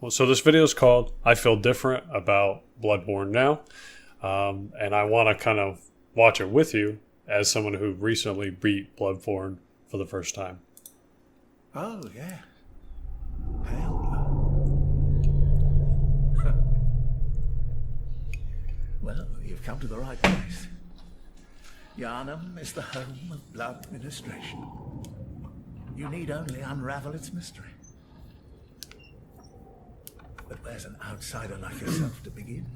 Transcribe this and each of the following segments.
Well, so this video is called I Feel Different About Bloodborne Now. And I want to kind of watch it with you as someone who recently beat Bloodborne for the first time. Oh, yeah. Hell. Well, you've come to the right place. Yharnam is the home of blood administration. You need only unravel its mystery. But where's an outsider like yourself to begin?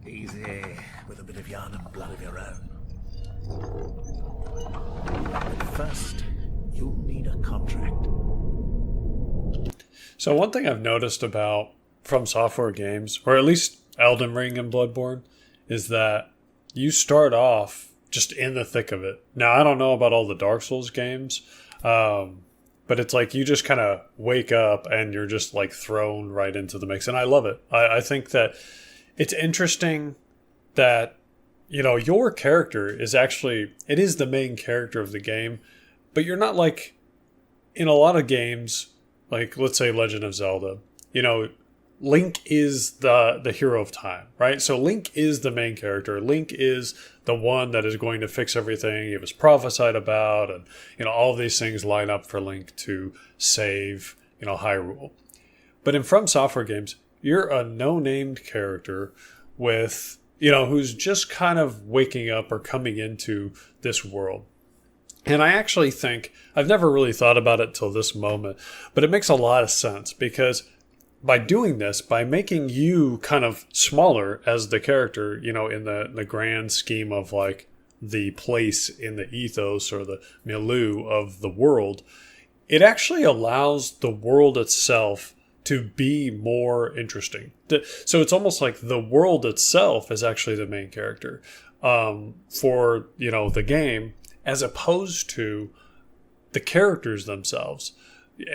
Easy, with a bit of Yharnam blood of your own. But first, you'll need a contract. So one thing I've noticed about From Software games, or at least Elden Ring and Bloodborne, is that you start off just in the thick of it. Now, I don't know about all the Dark Souls games, but it's like you just kind of wake up and you're just like thrown right into the mix. And I love it. I think that it's interesting that, you know, your character is actually, it is the main character of the game, but you're not like in a lot of games, like let's say Legend of Zelda, you know, Link is the hero of time, right? So Link is the main character. Link is the one that is going to fix everything he was prophesied about, and you know all of these things line up for Link to save, you know, Hyrule. But in From Software games, you're a no-named character with, you know, who's just kind of waking up or coming into this world. And I actually think, I've never really thought about it till this moment, but it makes a lot of sense because by doing this, by making you kind of smaller as the character, you know, in the grand scheme of like the place in the ethos or the milieu of the world, it actually allows the world itself to be more interesting. So it's almost like the world itself is actually the main character for, you know, the game, as opposed to the characters themselves,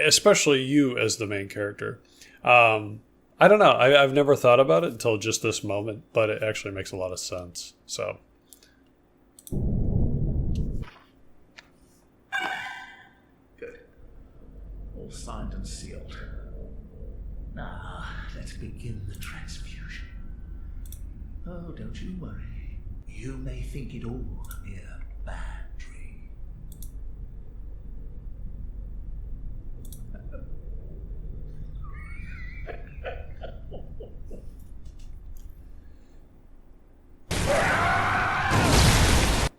especially you as the main character. I don't know. I've never thought about it until just this moment, but it actually makes a lot of sense. So. Good. All signed and sealed. Now, let's begin the transfusion. Oh, don't you worry. You may think it all a mere bad dream.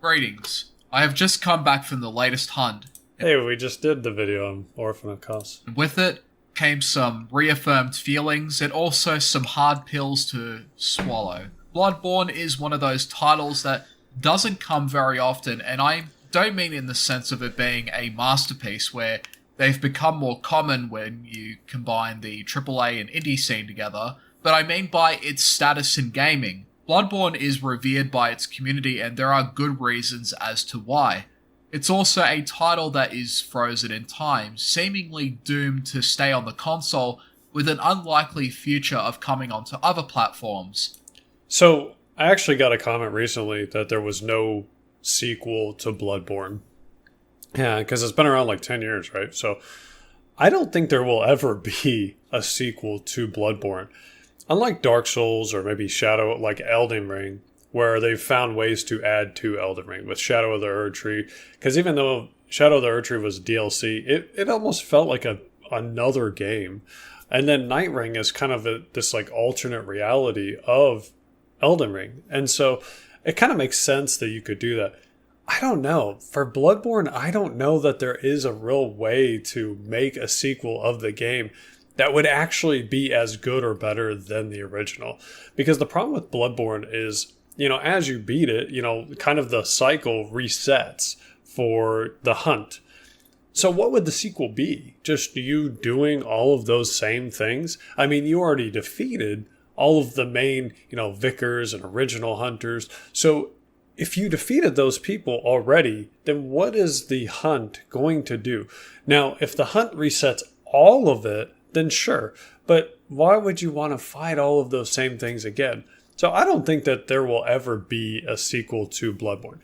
Greetings. I have just come back from the latest hunt. Hey, we just did the video on Orphan of Kos. And with it came some reaffirmed feelings and also some hard pills to swallow. Bloodborne is one of those titles that doesn't come very often, and I don't mean in the sense of it being a masterpiece where they've become more common when you combine the AAA and indie scene together, but I mean by its status in gaming. Bloodborne is revered by its community, and there are good reasons as to why. It's also a title that is frozen in time, seemingly doomed to stay on the console, with an unlikely future of coming onto other platforms. So, I actually got a comment recently that there was no sequel to Bloodborne. Yeah, because it's been around like 10 years, right? So, I don't think there will ever be a sequel to Bloodborne. Unlike Dark Souls or maybe Shadow, like Elden Ring, where they've found ways to add to Elden Ring with Shadow of the Erdtree. Because even though Shadow of the Erdtree was DLC, it almost felt like another game. And then Night Ring is kind of this like alternate reality of Elden Ring. And so it kind of makes sense that you could do that. I don't know. For Bloodborne, I don't know that there is a real way to make a sequel of the game that would actually be as good or better than the original. Because the problem with Bloodborne is, you know, as you beat it, you know, kind of the cycle resets for the hunt. So what would the sequel be? Just you doing all of those same things? I mean, you already defeated all of the main, you know, vicars and original hunters. So if you defeated those people already, then what is the hunt going to do? Now, if the hunt resets all of it, then sure. But why would you want to fight all of those same things again? So I don't think that there will ever be a sequel to Bloodborne.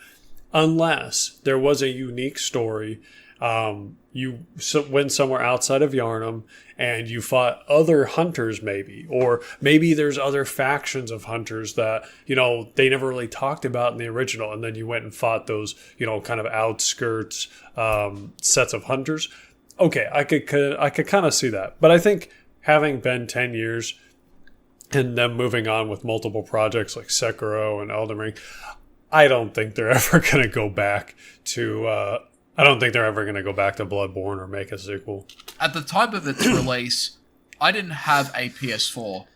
Unless there was a unique story You went somewhere outside of Yarnum and you fought other hunters, maybe, or maybe there's other factions of hunters that, they never really talked about in the original. And then you went and fought those, kind of outskirts sets of hunters. Okay, I could kind of see that. But I think having been 10 years and them moving on with multiple projects like Sekiro and Elden Ring, I don't think they're ever going to go back to Bloodborne or make a sequel. At the time of its release, I didn't have a PS4,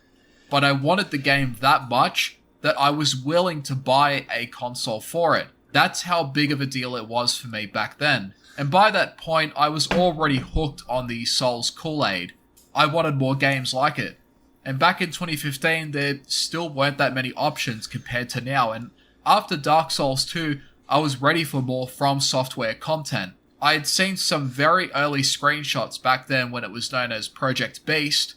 but I wanted the game that much that I was willing to buy a console for it. That's how big of a deal it was for me back then. And by that point, I was already hooked on the Souls Kool-Aid. I wanted more games like it. And back in 2015, there still weren't that many options compared to now. And after Dark Souls 2, I was ready for more From Software content. I had seen some very early screenshots back then when it was known as Project Beast.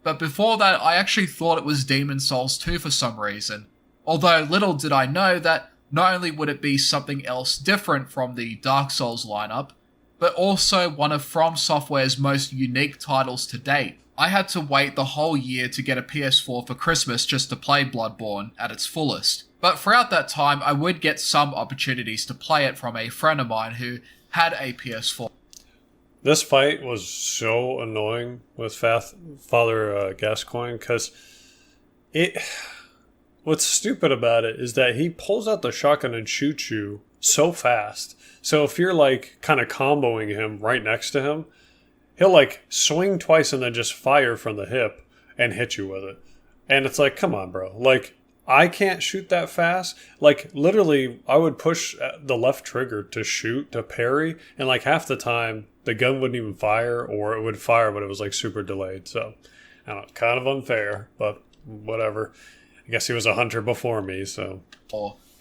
But before that, I actually thought it was Demon Souls 2 for some reason. Although little did I know that not only would it be something else different from the Dark Souls lineup, but also one of From Software's most unique titles to date. I had to wait the whole year to get a PS4 for Christmas just to play Bloodborne at its fullest. But throughout that time, I would get some opportunities to play it from a friend of mine who had a PS4. This fight was so annoying with Father Gascoigne because what's stupid about it is that he pulls out the shotgun and shoots you so fast. So if you're like kind of comboing him right next to him, he'll like swing twice and then just fire from the hip and hit you with it. And it's like, come on, bro. Like, I can't shoot that fast. Like, literally, I would push the left trigger to shoot, to parry, and like half the time, the gun wouldn't even fire, or it would fire, but it was like super delayed. So, I don't know, kind of unfair, but whatever. I guess he was a hunter before me, so.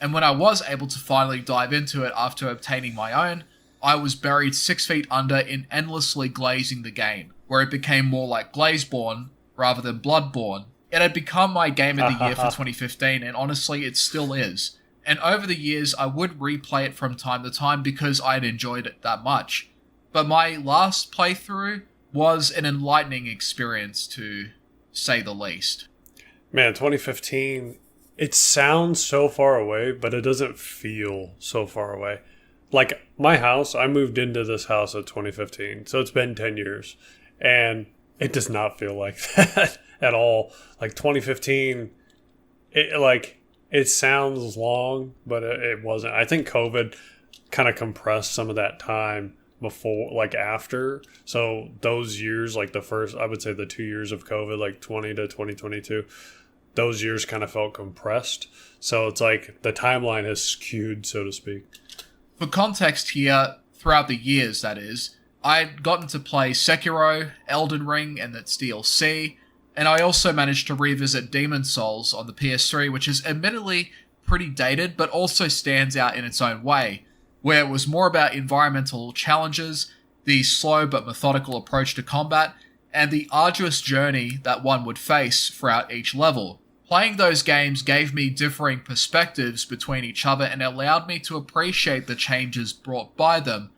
And when I was able to finally dive into it after obtaining my own, I was buried 6 feet under in endlessly glazing the game, where it became more like Glazeborne rather than Bloodborne. It had become my game of the year for 2015, and honestly, it still is. And over the years, I would replay it from time to time because I had enjoyed it that much. But my last playthrough was an enlightening experience, to say the least. Man, 2015, it sounds so far away, but it doesn't feel so far away. Like, my house, I moved into this house at 2015, so it's been 10 years. And it does not feel like that at all. Like, 2015, it sounds long, but it wasn't. I think COVID kind of compressed some of that time before, like, after. So those years, like I would say the 2 years of COVID, like 20 to 2022, those years kind of felt compressed. So it's like the timeline has skewed, so to speak. For context here, throughout the years, that is, I'd gotten to play Sekiro, Elden Ring, and its DLC, and I also managed to revisit Demon Souls on the PS3, which is admittedly pretty dated, but also stands out in its own way, where it was more about environmental challenges, the slow but methodical approach to combat, and the arduous journey that one would face throughout each level. Playing those games gave me differing perspectives between each other and allowed me to appreciate the changes brought by them,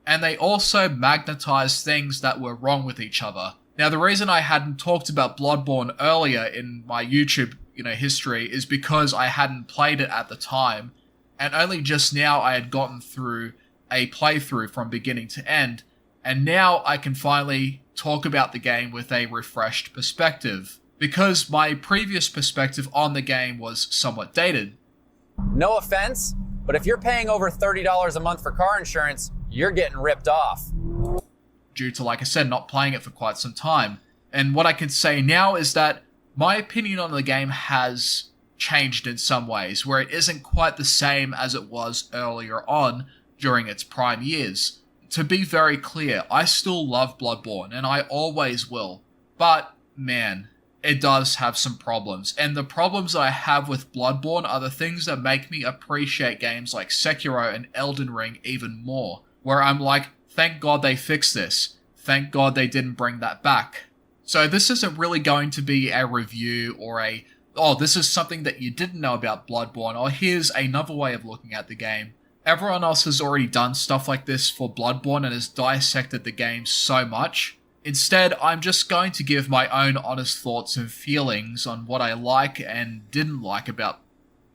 and they also magnetized things that were wrong with each other. Now, the reason I hadn't talked about Bloodborne earlier in my YouTube, history is because I hadn't played it at the time, and only just now I had gotten through a playthrough from beginning to end, and now I can finally talk about the game with a refreshed perspective, because my previous perspective on the game was somewhat dated. No offense, but if you're paying over $30 a month for car insurance, you're getting ripped off. Due to, like I said, not playing it for quite some time. And what I can say now is that my opinion on the game has changed in some ways, where it isn't quite the same as it was earlier on during its prime years. To be very clear, I still love Bloodborne, and I always will. But, man, it does have some problems. And the problems I have with Bloodborne are the things that make me appreciate games like Sekiro and Elden Ring even more. Where I'm like, thank God they fixed this. Thank God they didn't bring that back. So this isn't really going to be a review or this is something that you didn't know about Bloodborne, or here's another way of looking at the game. Everyone else has already done stuff like this for Bloodborne and has dissected the game so much. Instead, I'm just going to give my own honest thoughts and feelings on what I like and didn't like about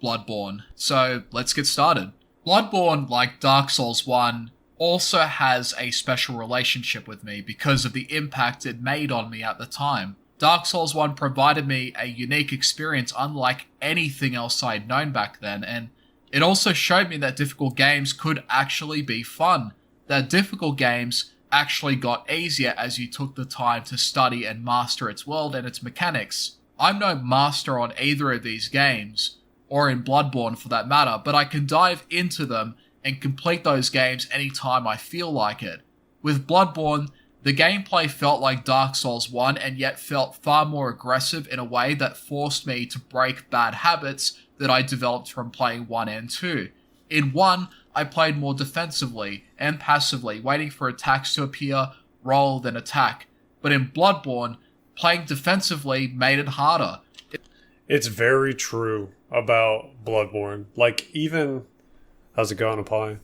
Bloodborne. So let's get started. Bloodborne, like Dark Souls 1, also has a special relationship with me because of the impact it made on me at the time. Dark Souls 1 provided me a unique experience unlike anything else I had known back then, and it also showed me that difficult games could actually be fun, that difficult games actually got easier as you took the time to study and master its world and its mechanics. I'm no master on either of these games, or in Bloodborne for that matter, but I can dive into them and complete those games anytime I feel like it. With Bloodborne, the gameplay felt like Dark Souls 1 and yet felt far more aggressive in a way that forced me to break bad habits that I developed from playing 1 and 2. In 1, I played more defensively and passively, waiting for attacks to appear rather than attack. But in Bloodborne, playing defensively made it harder. It's very true about Bloodborne. Like, even... How's it going, Apollo?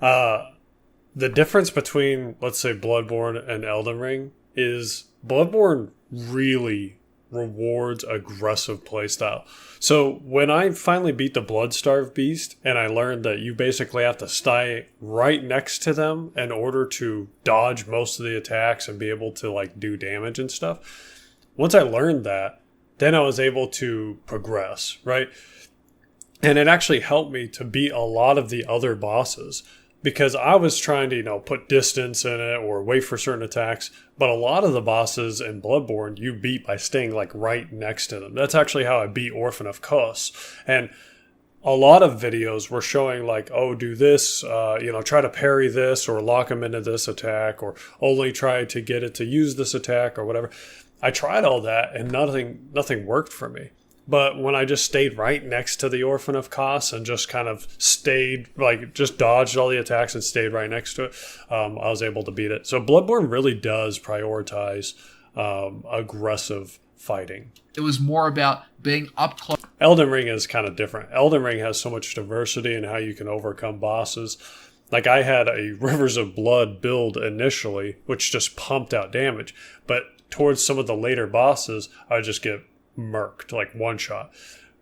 The difference between, let's say, Bloodborne and Elden Ring is Bloodborne really rewards aggressive playstyle. So when I finally beat the Bloodstarved Beast and I learned that you basically have to stay right next to them in order to dodge most of the attacks and be able to like do damage and stuff. Once I learned that, then I was able to progress, right? And it actually helped me to beat a lot of the other bosses because I was trying to, put distance in it or wait for certain attacks. But a lot of the bosses in Bloodborne, you beat by staying like right next to them. That's actually how I beat Orphan of Kos. And a lot of videos were showing like, oh, do this, try to parry this or lock him into this attack or only try to get it to use this attack or whatever. I tried all that and nothing worked for me. But when I just stayed right next to the Orphan of Kos and just kind of stayed, like, just dodged all the attacks and stayed right next to it, I was able to beat it. So Bloodborne really does prioritize aggressive fighting. It was more about being up close. Elden Ring is kind of different. Elden Ring has so much diversity in how you can overcome bosses. Like, I had a Rivers of Blood build initially, which just pumped out damage. But towards some of the later bosses, I would just get murked, like one shot.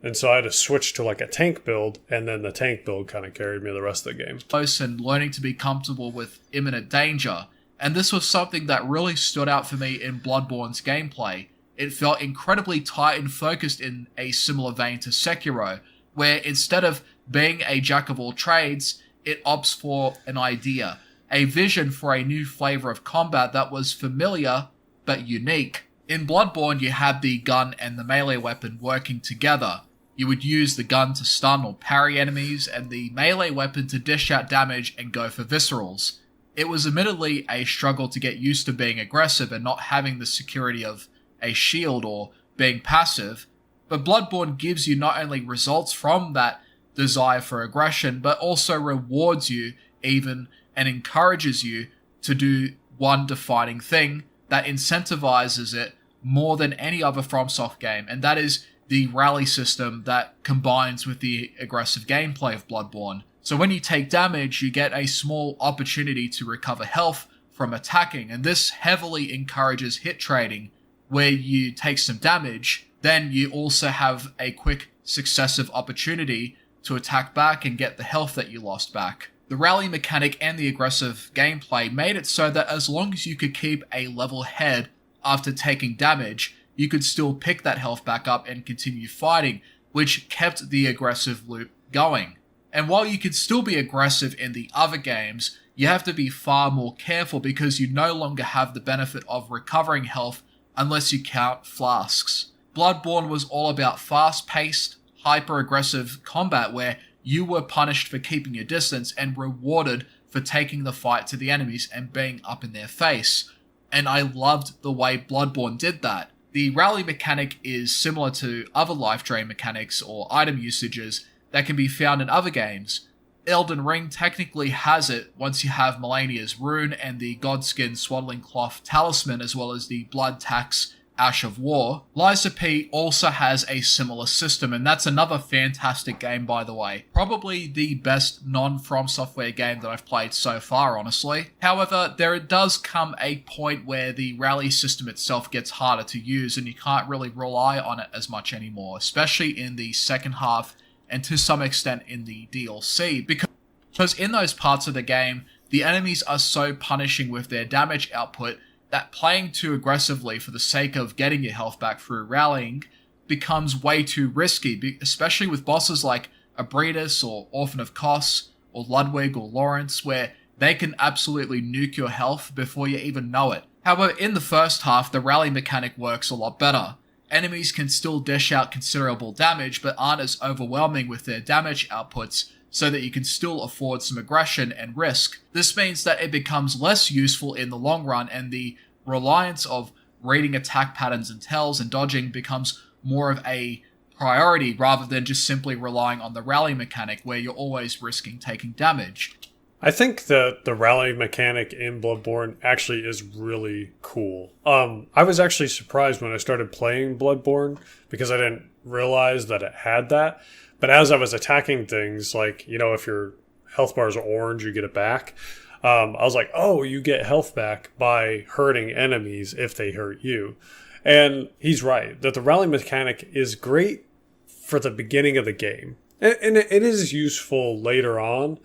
And so I had to switch to like a tank build, and then the tank build kind of carried me the rest of the game. Close and learning to be comfortable with imminent danger. And this was something that really stood out for me in Bloodborne's gameplay. It felt incredibly tight and focused in a similar vein to Sekiro, where instead of being a jack of all trades, it opts for an idea, a vision for a new flavor of combat that was familiar but unique. In Bloodborne, you had the gun and the melee weapon working together. You would use the gun to stun or parry enemies, and the melee weapon to dish out damage and go for viscerals. It was admittedly a struggle to get used to being aggressive and not having the security of a shield or being passive, but Bloodborne gives you not only results from that desire for aggression, but also rewards you even and encourages you to do one defining thing that incentivizes it more than any other FromSoft game, and that is the rally system that combines with the aggressive gameplay of Bloodborne. So when you take damage, you get a small opportunity to recover health from attacking, and this heavily encourages hit trading, where you take some damage, then you also have a quick successive opportunity to attack back and get the health that you lost back. The rally mechanic and the aggressive gameplay made it so that as long as you could keep a level head after taking damage, you could still pick that health back up and continue fighting, which kept the aggressive loop going. And while you could still be aggressive in the other games, you have to be far more careful because you no longer have the benefit of recovering health unless you count flasks. Bloodborne was all about fast-paced, hyper-aggressive combat where you were punished for keeping your distance and rewarded for taking the fight to the enemies and being up in their face. And I loved the way Bloodborne did that. The rally mechanic is similar to other life drain mechanics or item usages that can be found in other games. Elden Ring technically has it once you have Melania's Rune and the Godskin Swaddling Cloth Talisman, as well as the Blood Tax Ash of War, Lies of P also has a similar system, and that's another fantastic game, by the way. Probably the best non-From Software game that I've played so far, honestly. However, there does come a point where the rally system itself gets harder to use, and you can't really rely on it as much anymore, especially in the second half, and to some extent in the DLC, because in those parts of the game, the enemies are so punishing with their damage output that playing too aggressively for the sake of getting your health back through rallying becomes way too risky, especially with bosses like Abredis or Orphan of Kos or Ludwig or Lawrence, where they can absolutely nuke your health before you even know it. However, in the first half, the rally mechanic works a lot better. Enemies can still dish out considerable damage, but aren't as overwhelming with their damage outputs, so that you can still afford some aggression and risk. This means that it becomes less useful in the long run, and the reliance of reading attack patterns and tells and dodging becomes more of a priority rather than just simply relying on the rally mechanic where you're always risking taking damage. I think that the rally mechanic in Bloodborne actually is really cool. I was actually surprised when I started playing Bloodborne because I didn't realize that it had that. But as I was attacking things, like, if your health bar is orange, you get it back. I was like, oh, you get health back by hurting enemies if they hurt you. And he's right, that the rally mechanic is great for the beginning of the game. And it is useful later on,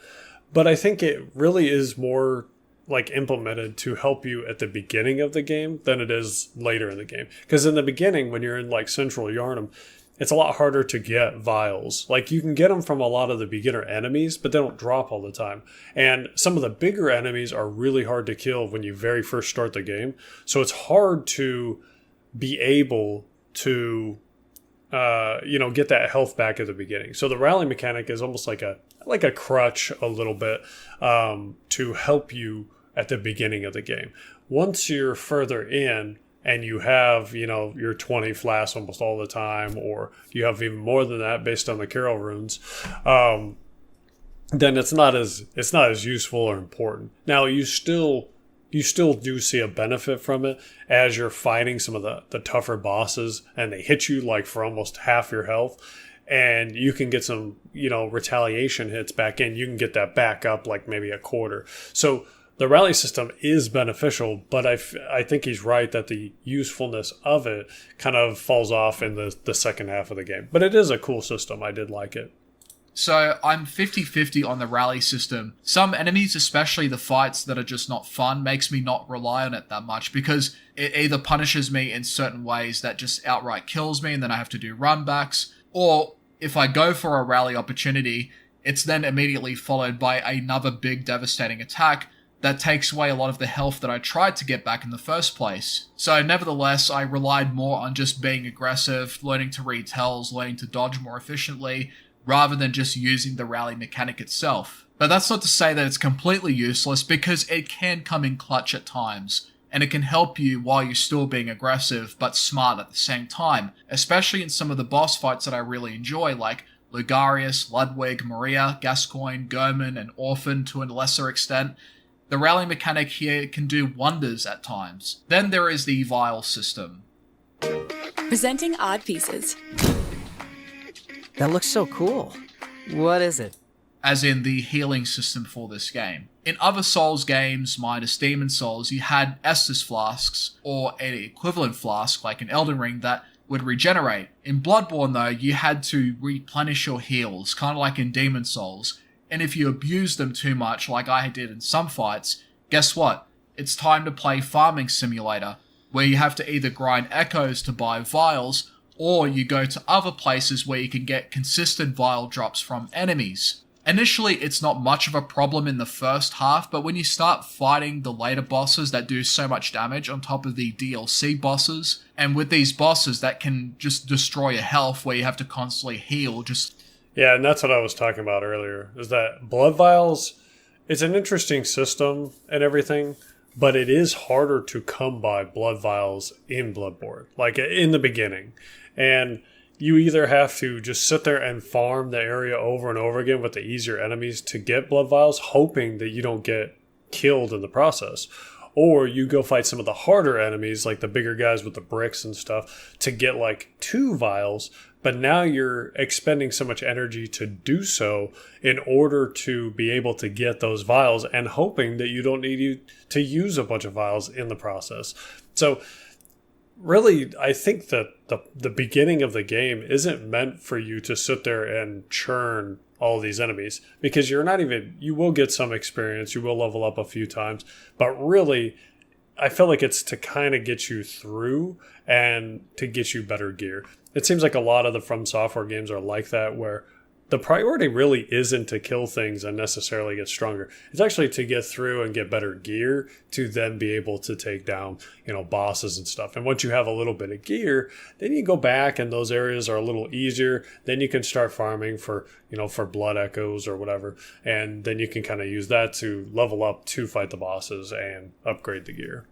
but I think it really is more like implemented to help you at the beginning of the game than it is later in the game. Because in the beginning, when you're in like Central Yharnam, it's a lot harder to get vials. Like, you can get them from a lot of the beginner enemies, but they don't drop all the time. And some of the bigger enemies are really hard to kill when you very first start the game. So it's hard to be able to, get that health back at the beginning. So the rally mechanic is almost like a crutch a little bit to help you at the beginning of the game. Once you're further in, and you have, your 20 flasks almost all the time, or you have even more than that based on the Carol runes, then it's not as useful or important. Now, you still do see a benefit from it as you're fighting some of the tougher bosses, and they hit you like for almost half your health, and you can get some, retaliation hits back in. You can get that back up like maybe a quarter. So the rally system is beneficial, but I think he's right that the usefulness of it kind of falls off in the second half of the game. But it is a cool system. I did like it. So I'm 50-50 on the rally system. Some enemies, especially the fights that are just not fun, makes me not rely on it that much because it either punishes me in certain ways that just outright kills me and then I have to do runbacks, or if I go for a rally opportunity, it's then immediately followed by another big devastating attack that takes away a lot of the health that I tried to get back in the first place. So nevertheless, I relied more on just being aggressive, learning to read tells, learning to dodge more efficiently, rather than just using the rally mechanic itself. But that's not to say that it's completely useless, because it can come in clutch at times, and it can help you while you're still being aggressive, but smart at the same time, especially in some of the boss fights that I really enjoy, like Lugarius, Ludwig, Maria, Gascoigne, Goemon, and Orphan to a lesser extent. The rally mechanic here can do wonders at times. Then there is the vial system. Presenting Odd Pieces. That looks so cool. What is it? As in the healing system for this game. In other Souls games, minus Demon Souls, you had Estus flasks, or an equivalent flask like in Elden Ring that would regenerate. In Bloodborne though, you had to replenish your heals, kind of like in Demon Souls. And if you abuse them too much, like I did in some fights, guess what? It's time to play Farming Simulator, where you have to either grind echoes to buy vials, or you go to other places where you can get consistent vial drops from enemies. Initially, it's not much of a problem in the first half, but when you start fighting the later bosses that do so much damage on top of the DLC bosses, and with these bosses that can just destroy your health where you have to constantly heal, Yeah, and that's what I was talking about earlier, is that blood vials, it's an interesting system and everything, but it is harder to come by blood vials in Bloodborne, like in the beginning. And you either have to just sit there and farm the area over and over again with the easier enemies to get blood vials, hoping that you don't get killed in the process. or you go fight some of the harder enemies, like the bigger guys with the bricks and stuff, to get like 2 vials. But now you're expending so much energy to do so in order to be able to get those vials, and hoping that you don't need to use a bunch of vials in the process. So really, I think that the beginning of the game isn't meant for you to sit there and churn all these enemies, because you will get some experience, you will level up a few times, but really, I feel like it's to kind of get you through and to get you better gear. It seems like a lot of the From Software games are like that, where the priority really isn't to kill things and necessarily get stronger. It's actually to get through and get better gear to then be able to take down, bosses and stuff. And once you have a little bit of gear, then you go back and those areas are a little easier. Then you can start farming for blood echoes or whatever. And then you can kind of use that to level up to fight the bosses and upgrade the gear.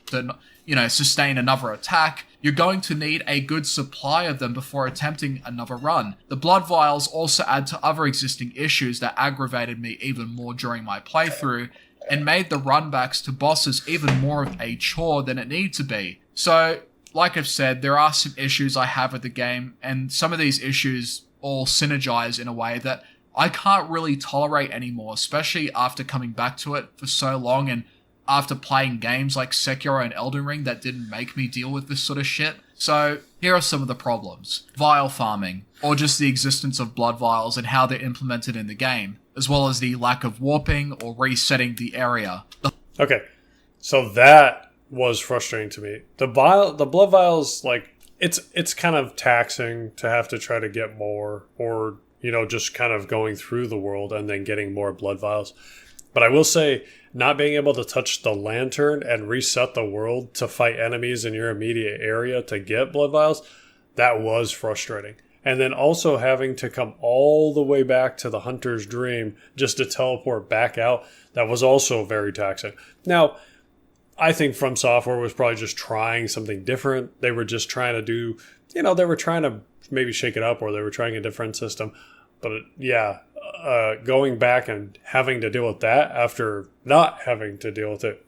To sustain another attack, you're going to need a good supply of them before attempting another run. The blood vials also add to other existing issues that aggravated me even more during my playthrough, and made the runbacks to bosses even more of a chore than it needed to be. So, like I've said, there are some issues I have with the game, and some of these issues all synergize in a way that I can't really tolerate anymore, especially after coming back to it for so long and after playing games like Sekiro and Elden Ring that didn't make me deal with this sort of shit. So, here are some of the problems. Vial farming, or just the existence of blood vials and how they're implemented in the game, as well as the lack of warping or resetting the area. Okay, so that was frustrating to me. The blood vials, like, it's kind of taxing to have to try to get more, or, just kind of going through the world and then getting more blood vials. But I will say, not being able to touch the lantern and reset the world to fight enemies in your immediate area to get blood vials, that was frustrating. And then also having to come all the way back to the Hunter's Dream just to teleport back out, that was also very taxing. Now, I think From Software was probably just trying something different. They were just trying to do, they were trying to maybe shake it up, or they were trying a different system. But going back and having to deal with that after not having to deal with it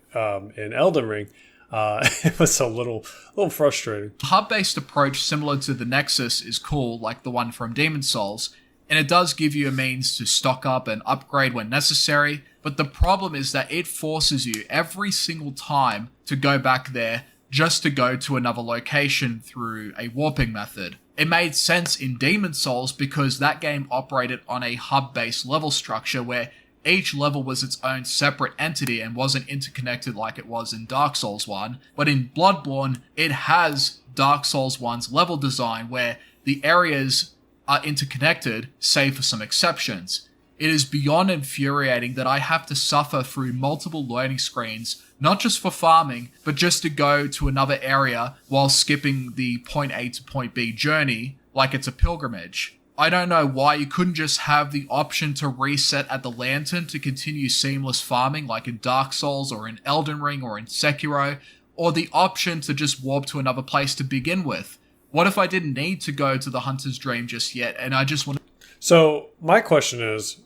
in Elden Ring, it was a little frustrating. A hub-based approach similar to the Nexus is cool, like the one from Demon's Souls, and it does give you a means to stock up and upgrade when necessary, but the problem is that it forces you every single time to go back there just to go to another location through a warping method. It made sense in Demon's Souls because that game operated on a hub-based level structure where each level was its own separate entity and wasn't interconnected like it was in Dark Souls 1. But in Bloodborne, it has Dark Souls 1's level design where the areas are interconnected, save for some exceptions. It is beyond infuriating that I have to suffer through multiple loading screens, not just for farming, but just to go to another area while skipping the point A to point B journey like it's a pilgrimage. I don't know why you couldn't just have the option to reset at the lantern to continue seamless farming like in Dark Souls or in Elden Ring or in Sekiro, or the option to just warp to another place to begin with. What if I didn't need to go to the Hunter's Dream just yet and I just want to... So my question is,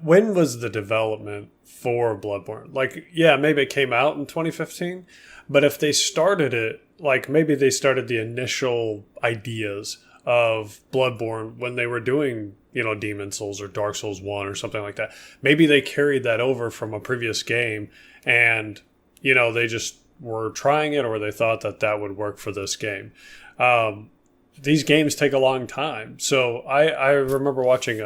when was the development for Bloodborne? Like, yeah, maybe it came out in 2015, but if they started it, like maybe they started the initial ideas of Bloodborne when they were doing, Demon's Souls or Dark Souls 1 or something like that. Maybe they carried that over from a previous game and, they just were trying it, or they thought that would work for this game. These games take a long time. So I remember watching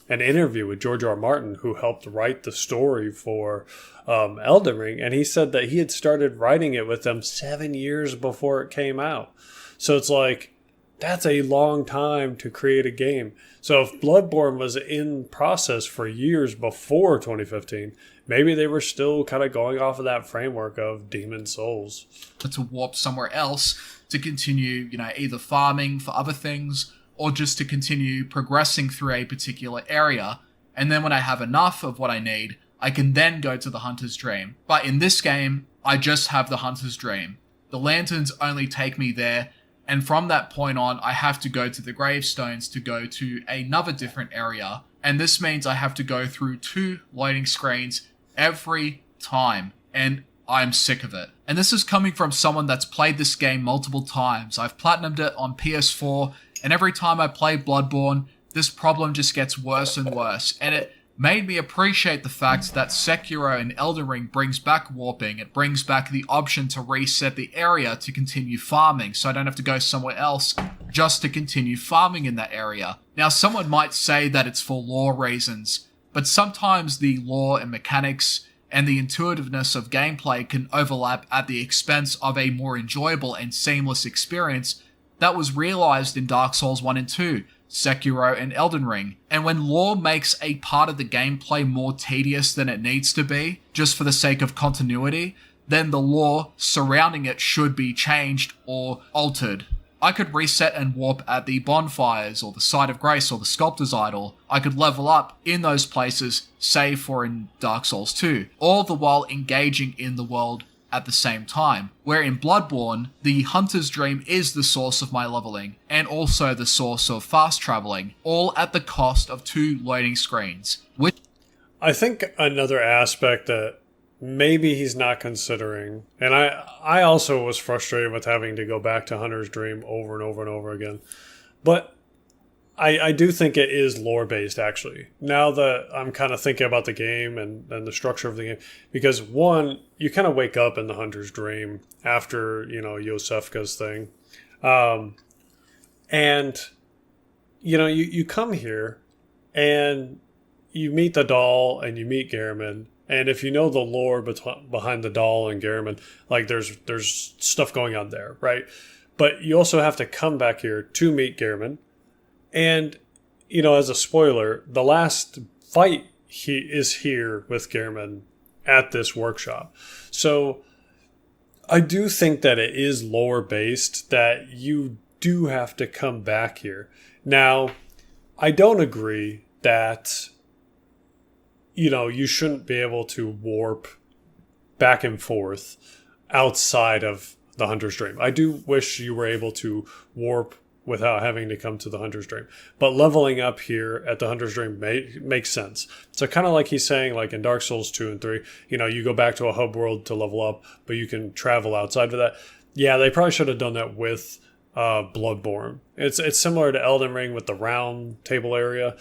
an interview with George R. Martin, who helped write the story for Elden Ring, and he said that he had started writing it with them 7 years before it came out. So it's like, that's a long time to create a game. So if Bloodborne was in process for years before 2015, maybe they were still kind of going off of that framework of Demon's Souls. To warp somewhere else to continue, either farming for other things or just to continue progressing through a particular area. And then when I have enough of what I need, I can then go to the Hunter's Dream. But in this game, I just have the Hunter's Dream. The lanterns only take me there, and from that point on, I have to go to the gravestones to go to another different area. And this means I have to go through 2 loading screens every time. And I'm sick of it. And this is coming from someone that's played this game multiple times. I've platinumed it on PS4, and every time I play Bloodborne, this problem just gets worse and worse. And it made me appreciate the fact that Sekiro and Elden Ring brings back warping. It brings back the option to reset the area to continue farming, so I don't have to go somewhere else just to continue farming in that area. Now, someone might say that it's for lore reasons, but sometimes the lore and mechanics and the intuitiveness of gameplay can overlap at the expense of a more enjoyable and seamless experience that was realized in Dark Souls 1 and 2, Sekiro and Elden Ring. And when lore makes a part of the gameplay more tedious than it needs to be, just for the sake of continuity, then the lore surrounding it should be changed or altered. I could reset and warp at the bonfires, or the Site of Grace, or the Sculptor's Idol. I could level up in those places, save for in Dark Souls 2, all the while engaging in the world at the same time. Where in Bloodborne, the Hunter's Dream is the source of my leveling, and also the source of fast traveling, all at the cost of 2 loading screens. Which I think another aspect that maybe he's not considering, and I also was frustrated with having to go back to Hunter's Dream over and over and over again, but I do think it is lore based, actually, now that I'm kind of thinking about the game and the structure of the game. Because one, you kind of wake up in the Hunter's Dream after, Yosefka's thing, and you come here and you meet the doll and you meet Gehrman. And if you know the lore behind the doll and Gehrman, like there's stuff going on there, right? But you also have to come back here to meet Gehrman. And, as a spoiler, the last fight is here with Gehrman at this workshop. So I do think that it is lore based, that you do have to come back here. Now, I don't agree that you shouldn't be able to warp back and forth outside of the Hunter's Dream. I do wish you were able to warp without having to come to the Hunter's Dream. But leveling up here at the Hunter's Dream makes sense. So kind of like he's saying, like in Dark Souls 2 and 3, you go back to a hub world to level up, but you can travel outside of that. Yeah, they probably should have done that with Bloodborne. It's similar to Elden Ring with the round table area.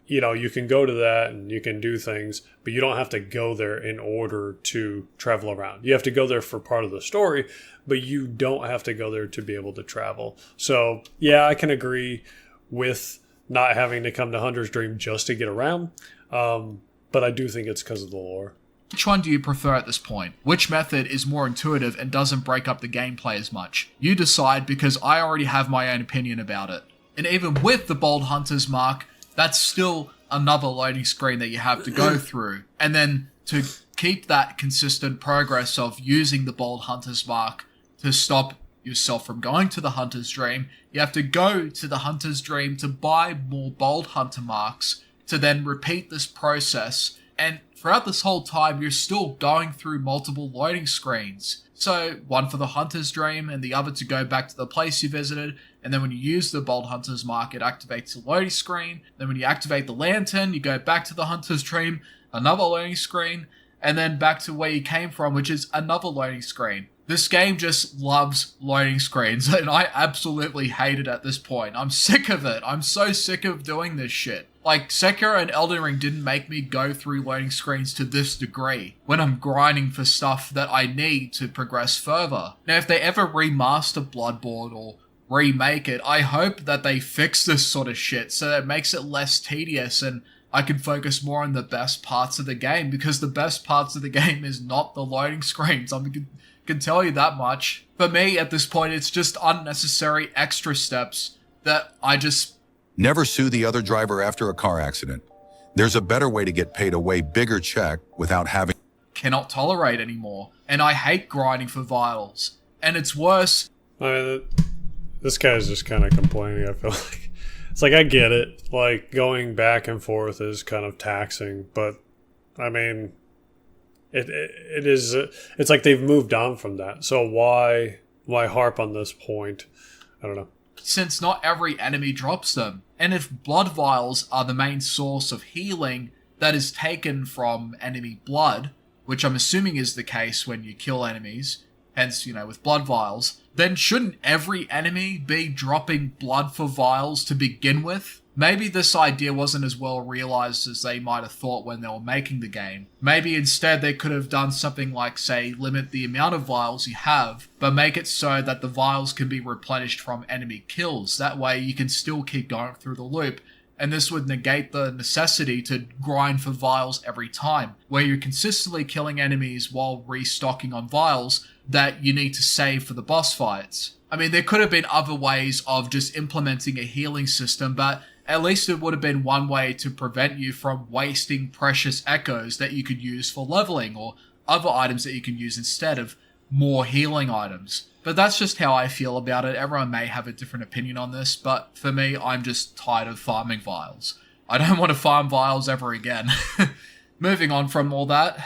You can go to that and you can do things, but you don't have to go there in order to travel around. You have to go there for part of the story, but you don't have to go there to be able to travel. So, yeah, I can agree with not having to come to Hunter's Dream just to get around, but I do think it's because of the lore. Which one do you prefer at this point? Which method is more intuitive and doesn't break up the gameplay as much? You decide, because I already have my own opinion about it. And even with the Bold Hunter's Mark, that's still another loading screen that you have to go through. And then to keep that consistent progress of using the Bold Hunter's Mark to stop yourself from going to the Hunter's Dream, you have to go to the Hunter's Dream to buy more Bold Hunter Marks to then repeat this process. And throughout this whole time, you're still going through multiple loading screens. So one for the Hunter's Dream and the other to go back to the place you visited. And then when you use the Bold Hunter's Mark, it activates the loading screen. Then when you activate the lantern, you go back to the Hunter's Dream, another loading screen, and then back to where you came from, which is another loading screen. This game just loves loading screens, and I absolutely hate it at this point. I'm sick of it. I'm so sick of doing this shit. Like, Sekiro and Elden Ring didn't make me go through loading screens to this degree when I'm grinding for stuff that I need to progress further. Now, if they ever remaster Bloodborne or remake it, I hope that they fix this sort of shit so that it makes it less tedious and I can focus more on the best parts of the game, because the best parts of the game is not the loading screens. I can tell you that much. For me, at this point, it's just unnecessary extra steps that I just... Never sue the other driver after a car accident. There's a better way to get paid a way bigger check without having... cannot tolerate anymore. And I hate grinding for vitals. And it's worse... This guy's just kind of complaining, I feel like. It's like, I get it. Like, going back and forth is kind of taxing, but, I mean, it is... It's like they've moved on from that. So why harp on this point? I don't know. Since not every enemy drops them. And if blood vials are the main source of healing that is taken from enemy blood, which I'm assuming is the case when you kill enemies, hence, with blood vials, then shouldn't every enemy be dropping blood for vials to begin with? Maybe this idea wasn't as well realized as they might have thought when they were making the game. Maybe instead they could have done something like, say, limit the amount of vials you have, but make it so that the vials can be replenished from enemy kills. That way you can still keep going through the loop, and this would negate the necessity to grind for vials every time, where you're consistently killing enemies while restocking on vials that you need to save for the boss fights. I mean, there could have been other ways of just implementing a healing system, but at least it would have been one way to prevent you from wasting precious echoes that you could use for leveling or other items that you can use instead of more healing items. But that's just how I feel about it. Everyone may have a different opinion on this, but for me, I'm just tired of farming vials. I don't want to farm vials ever again. Moving on from all that,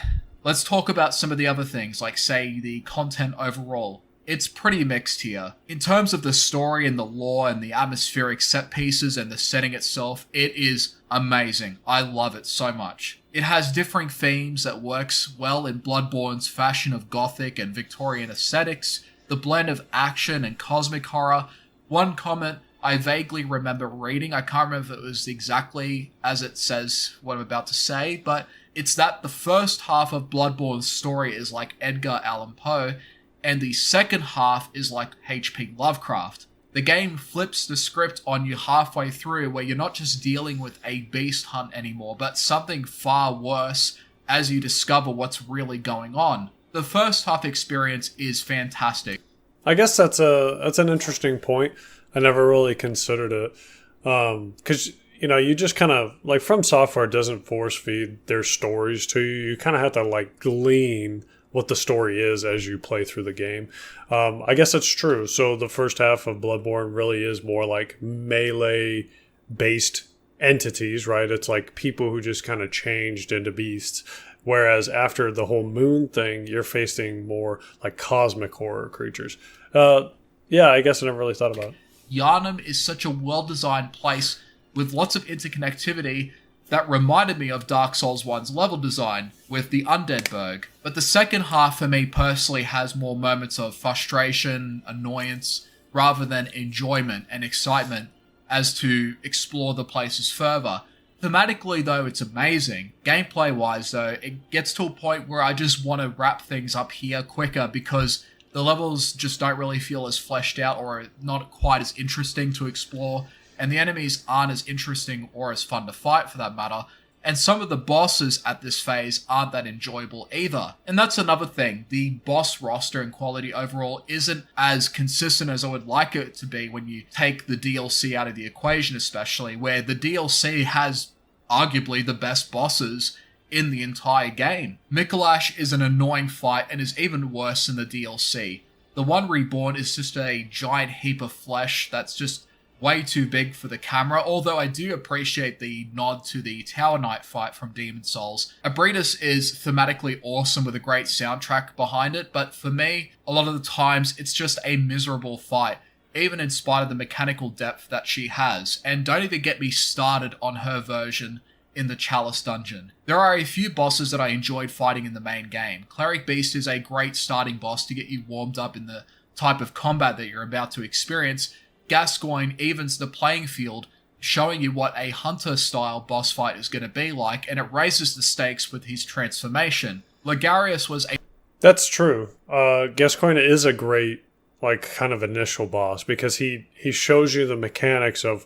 let's talk about some of the other things, like say the content overall. It's pretty mixed here. In terms of the story and the lore and the atmospheric set pieces and the setting itself, it is amazing. I love it so much. It has differing themes that works well in Bloodborne's fashion of gothic and Victorian aesthetics, the blend of action and cosmic horror. One comment I vaguely remember reading, I can't remember if it was exactly as it says what I'm about to say, but it's that the first half of Bloodborne's story is like Edgar Allan Poe, and the second half is like H.P. Lovecraft. The game flips the script on you halfway through, where you're not just dealing with a beast hunt anymore, but something far worse as you discover what's really going on. The first half experience is fantastic. I guess that's an interesting point. I never really considered it. Because, you just kind of, like, From Software doesn't force feed their stories to you. You kind of have to, like, glean what the story is as you play through the game. I guess that's true. So the first half of Bloodborne really is more like melee-based entities, right? It's like people who just kind of changed into beasts. Whereas after the whole moon thing, you're facing more like cosmic horror creatures. Yeah, I guess I never really thought about it. Yharnam is such a well-designed place with lots of interconnectivity that reminded me of Dark Souls 1's level design with the Undead Burg. But the second half for me personally has more moments of frustration, annoyance, rather than enjoyment and excitement as to explore the places further. Thematically though, it's amazing. Gameplay wise though, it gets to a point where I just want to wrap things up here quicker because the levels just don't really feel as fleshed out or not quite as interesting to explore, and the enemies aren't as interesting or as fun to fight for that matter, and some of the bosses at this phase aren't that enjoyable either. And that's another thing, the boss roster and quality overall isn't as consistent as I would like it to be when you take the DLC out of the equation, especially, where the DLC has arguably the best bosses in the entire game. Mikolash is an annoying fight and is even worse than the DLC. The one Reborn is just a giant heap of flesh that's just way too big for the camera, although I do appreciate the nod to the Tower Knight fight from Demon's Souls. Abritus is thematically awesome with a great soundtrack behind it, but for me, a lot of the times, it's just a miserable fight, even in spite of the mechanical depth that she has. And don't even get me started on her version in the Chalice dungeon. There are a few bosses that I enjoyed fighting in the main game. Cleric Beast is a great starting boss to get you warmed up in the type of combat that you're about to experience. Gascoigne evens the playing field, showing you what a hunter-style boss fight is going to be like, and it raises the stakes with his transformation. Ligarius was a... That's true. Gascoigne is a great, like, kind of initial boss, because he shows you the mechanics of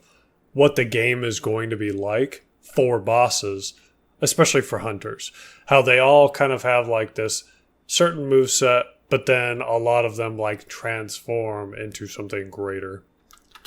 what the game is going to be like for bosses, especially for hunters. How they all kind of have, like, this certain moveset, but then a lot of them, like, transform into something greater.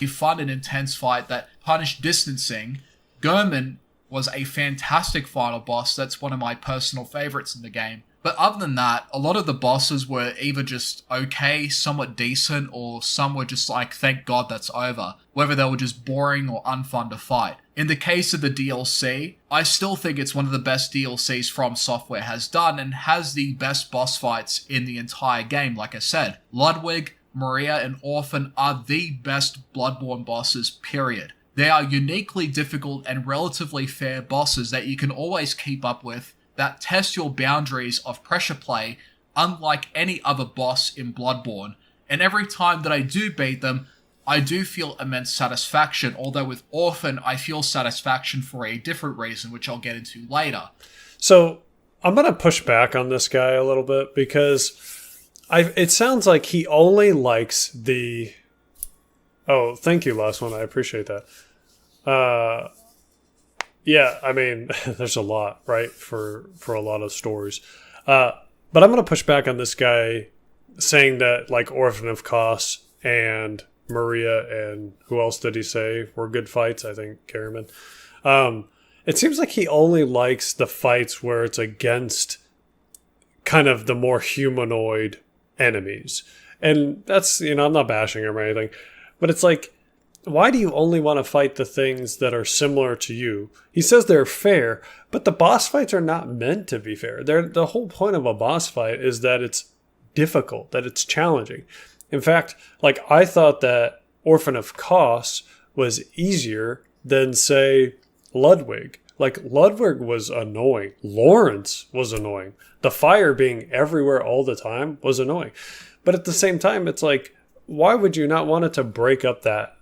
You fun and intense fight that punished distancing. Gurman was a fantastic final boss. That's one of my personal favorites in the game. But other than that, a lot of the bosses were either just okay, somewhat decent, or some were just like, thank God that's over. Whether they were just boring or unfun to fight. In the case of the DLC, I still think it's one of the best DLCs From Software has done and has the best boss fights in the entire game, like I said. Ludwig, Maria, and Orphan are the best Bloodborne bosses, period. They are uniquely difficult and relatively fair bosses that you can always keep up with that test your boundaries of pressure play unlike any other boss in Bloodborne. And every time that I do beat them, I do feel immense satisfaction, although with Orphan, I feel satisfaction for a different reason, which I'll get into later. So I'm going to push back on this guy a little bit because it sounds like he only likes the... Oh, thank you, last one. I appreciate that. Yeah, I mean, there's a lot, right, for a lot of stories. But I'm going to push back on this guy saying that, like, Orphan of Kos and Maria and who else did he say were good fights? I think Garriman. It seems like he only likes the fights where it's against kind of the more humanoid enemies. And that's, I'm not bashing him or anything, but it's like, why do you only want to fight the things that are similar to you? He says they're fair, but the boss fights are not meant to be fair. The whole point of a boss fight is that it's difficult, that it's challenging. In fact, like, I thought that Orphan of Kos was easier than, say, Ludwig. Like, Ludwig was annoying. Lawrence was annoying. The fire being everywhere all the time was annoying. But at the same time, it's like, why would you not want it to break up that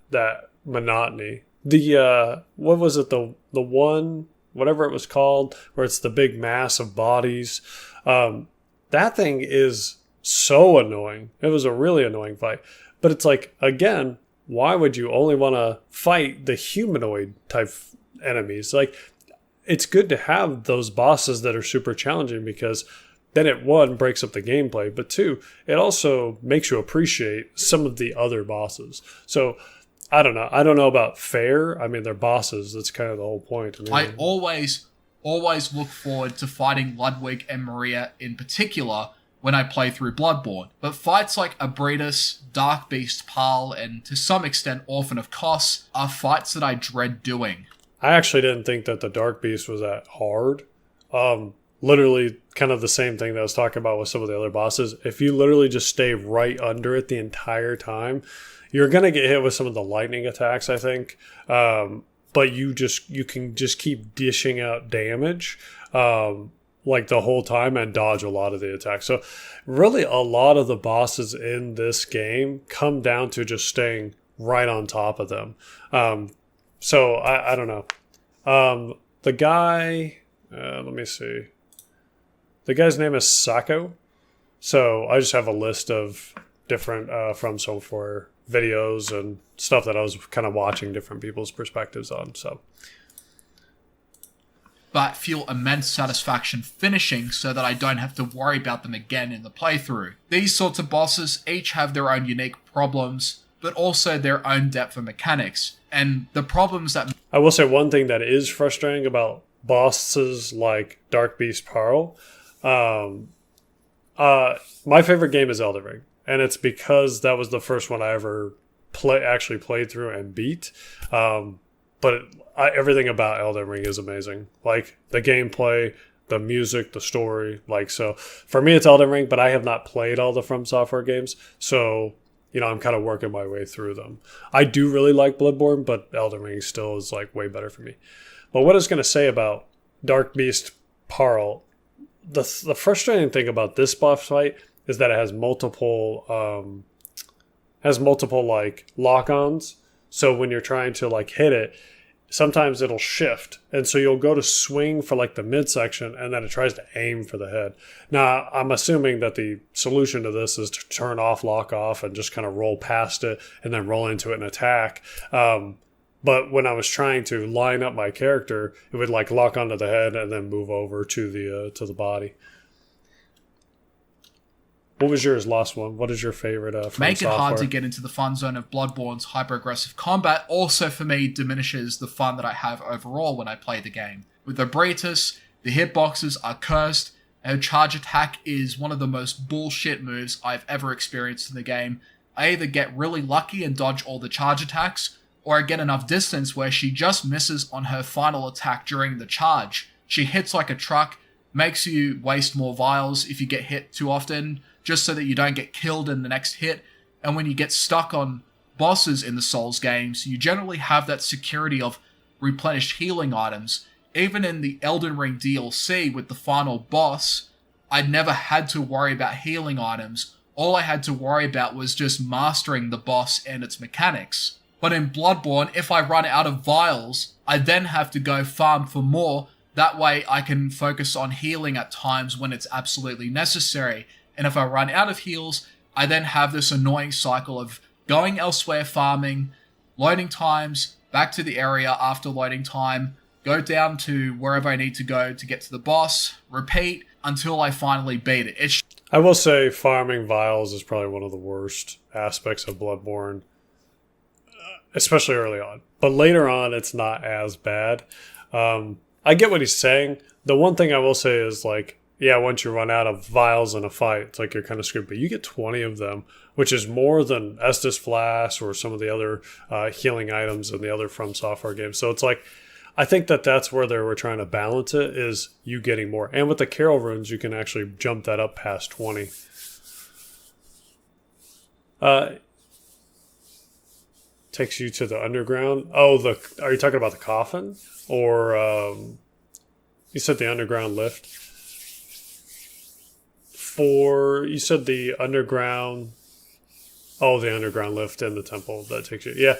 monotony? What was it? The one, whatever it was called, where it's the big mass of bodies. That thing is so annoying. It was a really annoying fight. But it's like, again, why would you only want to fight the humanoid type enemies? Like, it's good to have those bosses that are super challenging because then it, one, breaks up the gameplay, but two, it also makes you appreciate some of the other bosses. So, I don't know. I don't know about fair. I mean, they're bosses. That's kind of the whole point. I always look forward to fighting Ludwig and Maria in particular when I play through Bloodborne. But fights like Abritus, Dark Beast Parl, and to some extent Orphan of Kos are fights that I dread doing. I actually didn't think that the Dark Beast was that hard. Literally kind of the same thing that I was talking about with some of the other bosses. If you literally just stay right under it the entire time, you're going to get hit with some of the lightning attacks, I think. But you can just keep dishing out damage like the whole time and dodge a lot of the attacks. So really a lot of the bosses in this game come down to just staying right on top of them. So I don't know. The guy, let me see. The guy's name is Sako. So I just have a list of different From Software videos and stuff that I was kind of watching different people's perspectives on. So, but feel immense satisfaction finishing so that I don't have to worry about them again in the playthrough. These sorts of bosses each have their own unique problems, but also their own depth of mechanics. And the problems that... I will say one thing that is frustrating about bosses like Dark Beast Parl. My favorite game is Elden Ring. And it's because that was the first one I ever actually played through and beat. Everything about Elden Ring is amazing. Like, the gameplay, the music, the story. Like, so for me, it's Elden Ring, but I have not played all the From Software games. So, I'm kind of working my way through them. I do really like Bloodborne, but Elden Ring still is, like, way better for me. But what I was going to say about Dark Beast Parl, the frustrating thing about this boss fight is that it has multiple like lock-ons. So when you're trying to like hit it, sometimes it'll shift, and so you'll go to swing for like the midsection, and then it tries to aim for the head. Now I'm assuming that the solution to this is to turn off lock off and just kind of roll past it and then roll into it and attack. But when I was trying to line up my character, it would like lock onto the head and then move over to the body. What was yours, last one? What is your favorite From Make it Software? hard to get into the fun zone of Bloodborne's hyper-aggressive combat also, for me, diminishes the fun that I have overall when I play the game. With Abritus, the hitboxes are cursed, and charge attack is one of the most bullshit moves I've ever experienced in the game. I either get really lucky and dodge all the charge attacks, or I get enough distance where she just misses on her final attack during the charge. She hits like a truck, makes you waste more vials if you get hit too often, just so that you don't get killed in the next hit. And when you get stuck on bosses in the Souls games, you generally have that security of replenished healing items, Even in the Elden Ring DLC with the final boss, I never had to worry about healing items. All I had to worry about was just mastering the boss and its mechanics. But in Bloodborne, if I run out of vials, I then have to go farm for more. That way I can focus on healing at times when it's absolutely necessary. And if I run out of heals, I then have this annoying cycle of going elsewhere farming, loading times, back to the area after loading time, go down to wherever I need to go to get to the boss, repeat until I finally beat it. I will say farming vials is probably one of the worst aspects of Bloodborne, especially early on. But later on, it's not as bad. I get what he's saying. The one thing I will say is, like, yeah, once you run out of vials in a fight, it's like you're kind of screwed. But you get 20 of them, which is more than Estus Flask or some of the other healing items in the other From Software games. So it's like, I think that's where they were trying to balance it, is you getting more. And with the Carol runes, you can actually jump that up past 20. Takes you to the underground. Oh, are you talking about the coffin? Or you said the underground lift? You said the underground... Oh, the underground lift in the temple that takes you... Yeah.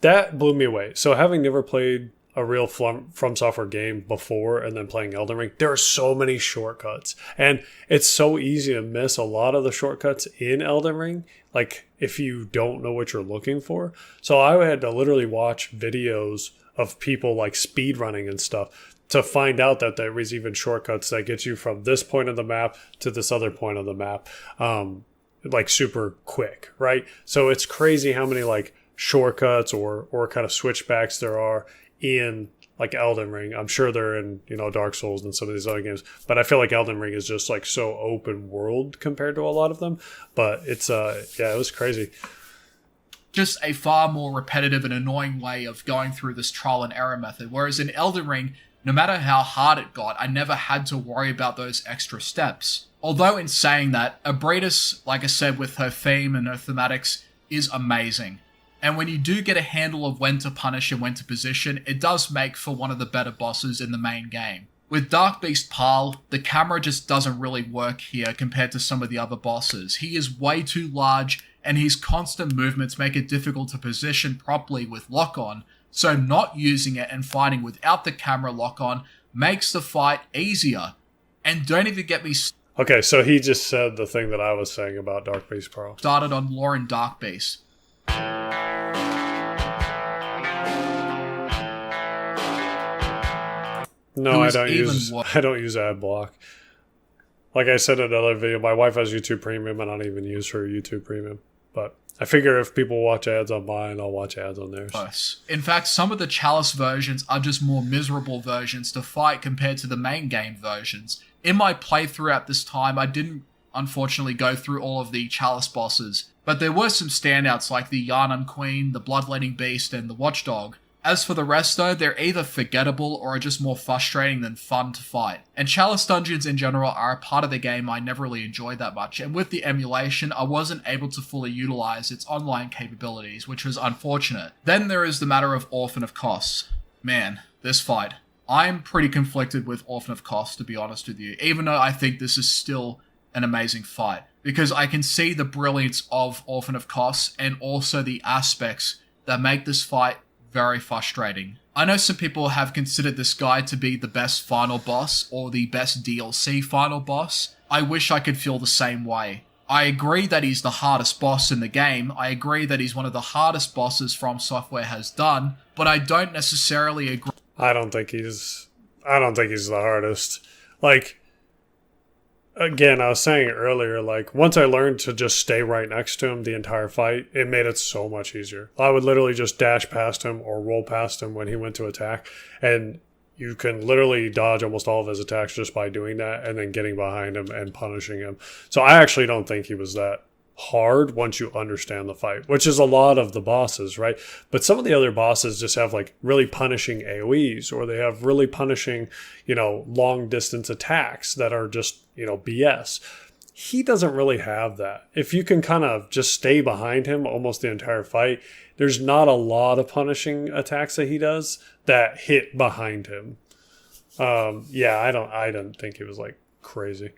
That blew me away. So having never played a real From Software game before and then playing Elden Ring, there are so many shortcuts. And it's so easy to miss a lot of the shortcuts in Elden Ring, like if you don't know what you're looking for. So I had to literally watch videos of people like speed running and stuff to find out that there was even shortcuts that get you from this point of the map to this other point of the map, like super quick, right? So it's crazy how many like shortcuts or kind of switchbacks there are in like Elden Ring. I'm sure they're in, Dark Souls and some of these other games, but I feel like Elden Ring is just like so open world compared to a lot of them. But it's it was crazy. Just a far more repetitive and annoying way of going through this trial and error method. Whereas in Elden Ring, no matter how hard it got, I never had to worry about those extra steps. Although in saying that, Abritas, like I said, with her theme and her thematics, is amazing. And when you do get a handle of when to punish and when to position, it does make for one of the better bosses in the main game. With Dark Beast Parl, the camera just doesn't really work here compared to some of the other bosses. He is way too large, and his constant movements make it difficult to position properly with lock-on, so not using it and fighting without the camera lock-on makes the fight easier. And don't even get me Okay, so he just said the thing that I was saying about Dark Beast Parl. started on lore in Dark Beast. No, I don't use ad block. Like I said in another video, my wife has YouTube Premium and I don't even use her YouTube Premium. But I figure if people watch ads on mine, I'll watch ads on theirs. In fact, some of the Chalice versions are just more miserable versions to fight compared to the main game versions. In my playthrough at this time, I didn't unfortunately go through all of the Chalice bosses, but there were some standouts like the Yharnam Queen, the Bloodletting Beast, and the Watchdog. As for the rest though, they're either forgettable or are just more frustrating than fun to fight. And Chalice dungeons in general are a part of the game I never really enjoyed that much, and with the emulation, I wasn't able to fully utilize its online capabilities, which was unfortunate. Then there is the matter of Orphan of Kos. Man, this fight. I'm pretty conflicted with Orphan of Kos, to be honest with you, even though I think this is still an amazing fight, because I can see the brilliance of Orphan of Kos and also the aspects that make this fight very frustrating. I know some people have considered this guy to be the best final boss or the best DLC final boss. I wish I could feel the same way. I agree that he's the hardest boss in the game. I agree that he's one of the hardest bosses From Software has done, but I don't necessarily agree. I don't think he's the hardest. Like, again, I was saying earlier, like, once I learned to just stay right next to him the entire fight, it made it so much easier. I would literally just dash past him or roll past him when he went to attack, and you can literally dodge almost all of his attacks just by doing that and then getting behind him and punishing him. So I actually don't think he was that hard once you understand the fight, which is a lot of the bosses, right? But some of the other bosses just have like really punishing AoEs, or they have really punishing, long distance attacks that are just, BS. he doesn't really have that. If you can kind of just stay behind him almost the entire fight, there's not a lot of punishing attacks that he does that hit behind him. I don't think it was like crazy.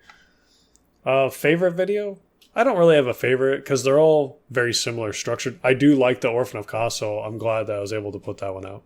Favorite video? I don't really have a favorite because they're all very similar structured. I do like the Orphan of Kos, so I'm glad that I was able to put that one out.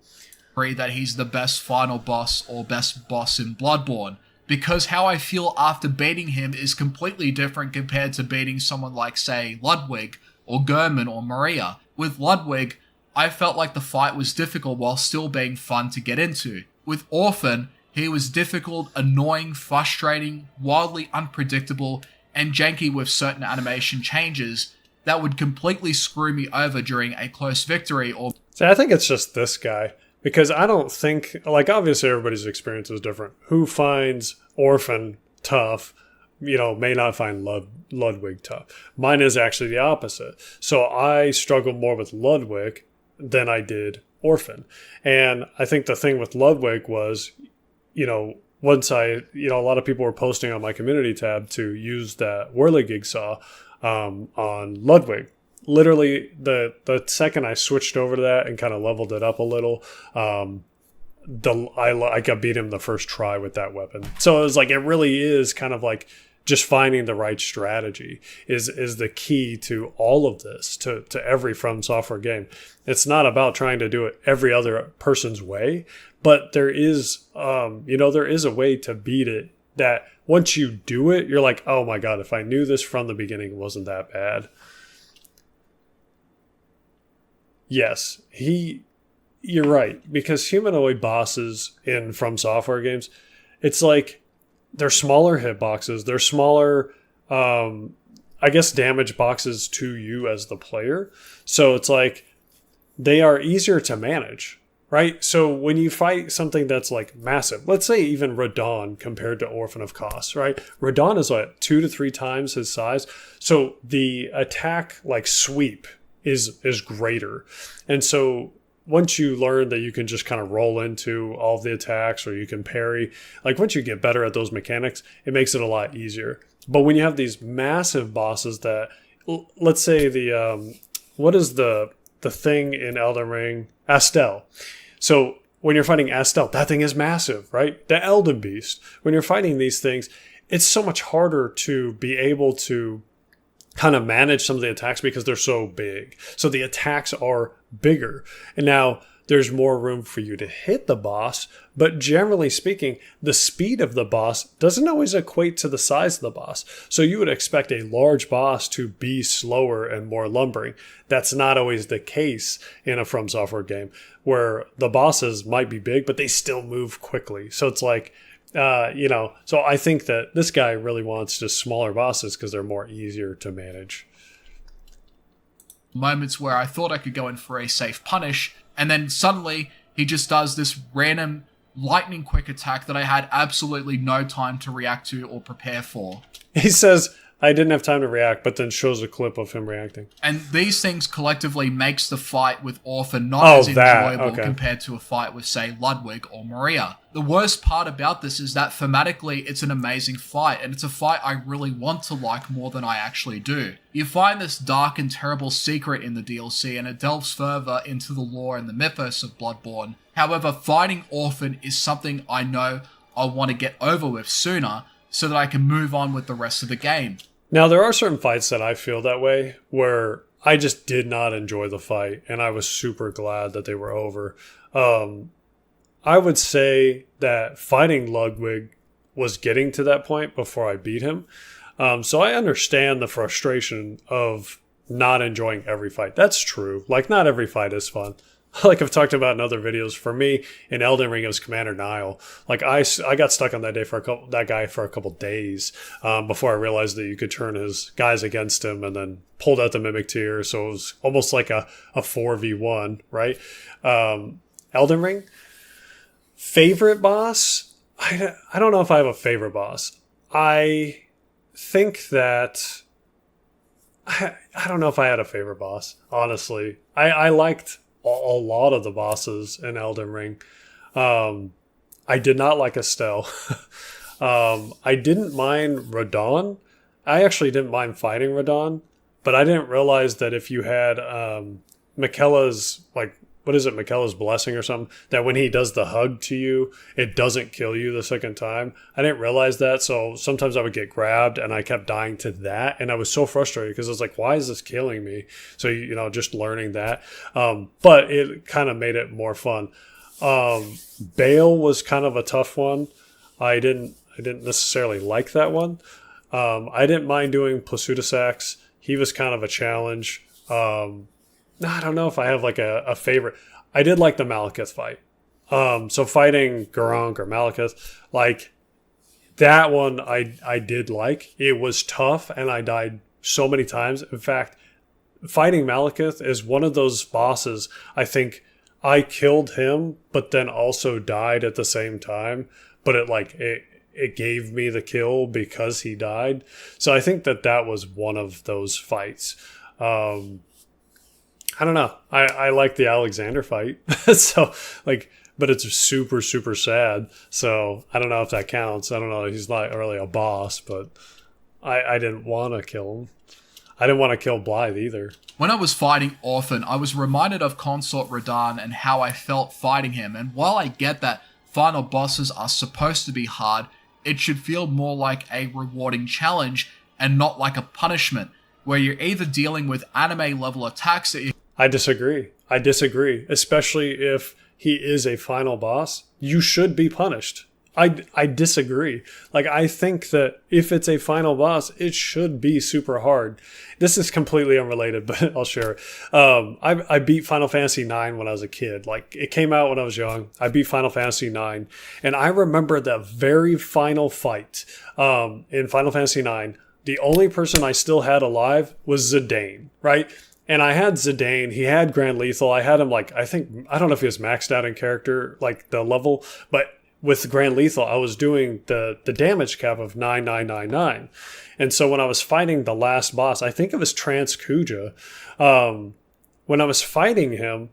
That he's the best final boss or best boss in Bloodborne, because how I feel after beating him is completely different compared to beating someone like, say, Ludwig or German or Maria. With Ludwig, I felt like the fight was difficult while still being fun to get into. With Orphan, he was difficult, annoying, frustrating, wildly unpredictable, and janky with certain animation changes that would completely screw me over during a close victory or... See, I think it's just this guy. Because I don't think, like, obviously everybody's experience is different. Who finds Orphan tough, may not find Ludwig tough. Mine is actually the opposite. So I struggle more with Ludwig than I did Orphan. And I think the thing with Ludwig was, once a lot of people were posting on my community tab to use that whirligig saw on Ludwig. Literally, the second I switched over to that and kind of leveled it up a little, I got beat him the first try with that weapon. So it was like, it really is kind of like just finding the right strategy is the key to all of this, to every From Software game. It's not about trying to do it every other person's way, but there is, there is a way to beat it that once you do it, you're like, oh my God, if I knew this from the beginning, it wasn't that bad. Yes, you're right, because humanoid bosses in From Software games, it's like they're smaller hitboxes, they're smaller, damage boxes to you as the player. So it's like they are easier to manage, right? So when you fight something that's like massive, let's say even Radon compared to Orphan of Kos, right? Radon is like 2 to 3 times his size. So the attack like sweep is greater. And so once you learn that you can just kind of roll into all of the attacks or you can parry, like once you get better at those mechanics, it makes it a lot easier. But when you have these massive bosses that, let's say what is the thing in Elden Ring? Astel. So when you're fighting Astel, that thing is massive, right? The Elden Beast. When you're fighting these things, it's so much harder to be able to kind of manage some of the attacks because they're so big. So the attacks are bigger. And now there's more room for you to hit the boss. But generally speaking, the speed of the boss doesn't always equate to the size of the boss. So you would expect a large boss to be slower and more lumbering. That's not always the case in a From Software game where the bosses might be big, but they still move quickly. So it's like, so I think that this guy really wants just smaller bosses because they're more easier to manage. Moments where I thought I could go in for a safe punish, and then suddenly he just does this random lightning quick attack that I had absolutely no time to react to or prepare for. He says, I didn't have time to react, but then shows a clip of him reacting. And these things collectively makes the fight with Orphan not as enjoyable compared to a fight with, say, Ludwig or Maria. The worst part about this is that thematically it's an amazing fight, and it's a fight I really want to like more than I actually do. You find this dark and terrible secret in the DLC, and it delves further into the lore and the mythos of Bloodborne. However, fighting Orphan is something I know I want to get over with sooner, so that I can move on with the rest of the game. Now, there are certain fights that I feel that way, where I just did not enjoy the fight, and I was super glad that they were over. I would say that fighting Ludwig was getting to that point before I beat him. So I understand the frustration of not enjoying every fight. That's true. Like, not every fight is fun. Like I've talked about in other videos, for me in Elden Ring it was Commander Nile. Like I got stuck on that guy for a couple days before I realized that you could turn his guys against him and then pulled out the Mimic Tier. So it was almost like a 4v1, right? Elden Ring. Favorite boss? I don't know if I have a favorite boss. I think that I don't know if I had a favorite boss, honestly. I liked a lot of the bosses in Elden Ring. I did not like Estelle. I didn't mind Radon. I actually didn't mind fighting Radon, but I didn't realize that if you had Michaela's, like, what is it, Michaela's blessing or something, that when he does the hug to you, it doesn't kill you the second time. I didn't realize that, so sometimes I would get grabbed and I kept dying to that, and I was so frustrated because I was like, why is this killing me? So, you know, just learning that. But it kind of made it more fun. Bale was kind of a tough one. I didn't necessarily like that one. I didn't mind doing Plasudasax. He was kind of a challenge. I don't know if I have like a favorite. I did like the Malekith fight. So fighting Garunk or Malekith, like that one I did like. It was tough and I died so many times. In fact, fighting Malekith is one of those bosses I think I killed him, but then also died at the same time. But it gave me the kill because he died. So I think that was one of those fights. I don't know. I like the Alexander fight. So, like, but it's super, super sad. So I don't know if that counts. I don't know. He's not really a boss, but I didn't want to kill him. I didn't want to kill Blythe either. When I was fighting Orphan, I was reminded of Consort Radahn and how I felt fighting him. And while I get that final bosses are supposed to be hard, it should feel more like a rewarding challenge and not like a punishment, where you're either dealing with anime level attacks that you... I disagree. Especially if he is a final boss. You should be punished. I disagree. Like, I think that if it's a final boss, it should be super hard. This is completely unrelated, but I'll share it. I beat Final Fantasy IX when I was a kid. Like, it came out when I was young. I beat Final Fantasy IX. And I remember the very final fight in Final Fantasy IX. The only person I still had alive was Zidane, right? And I had Zidane. He had Grand Lethal. I had him, like, I don't know if he was maxed out in character, like the level, but with Grand Lethal, I was doing the damage cap of 9999. And so when I was fighting the last boss, I think it was Trans Kuja, when I was fighting him,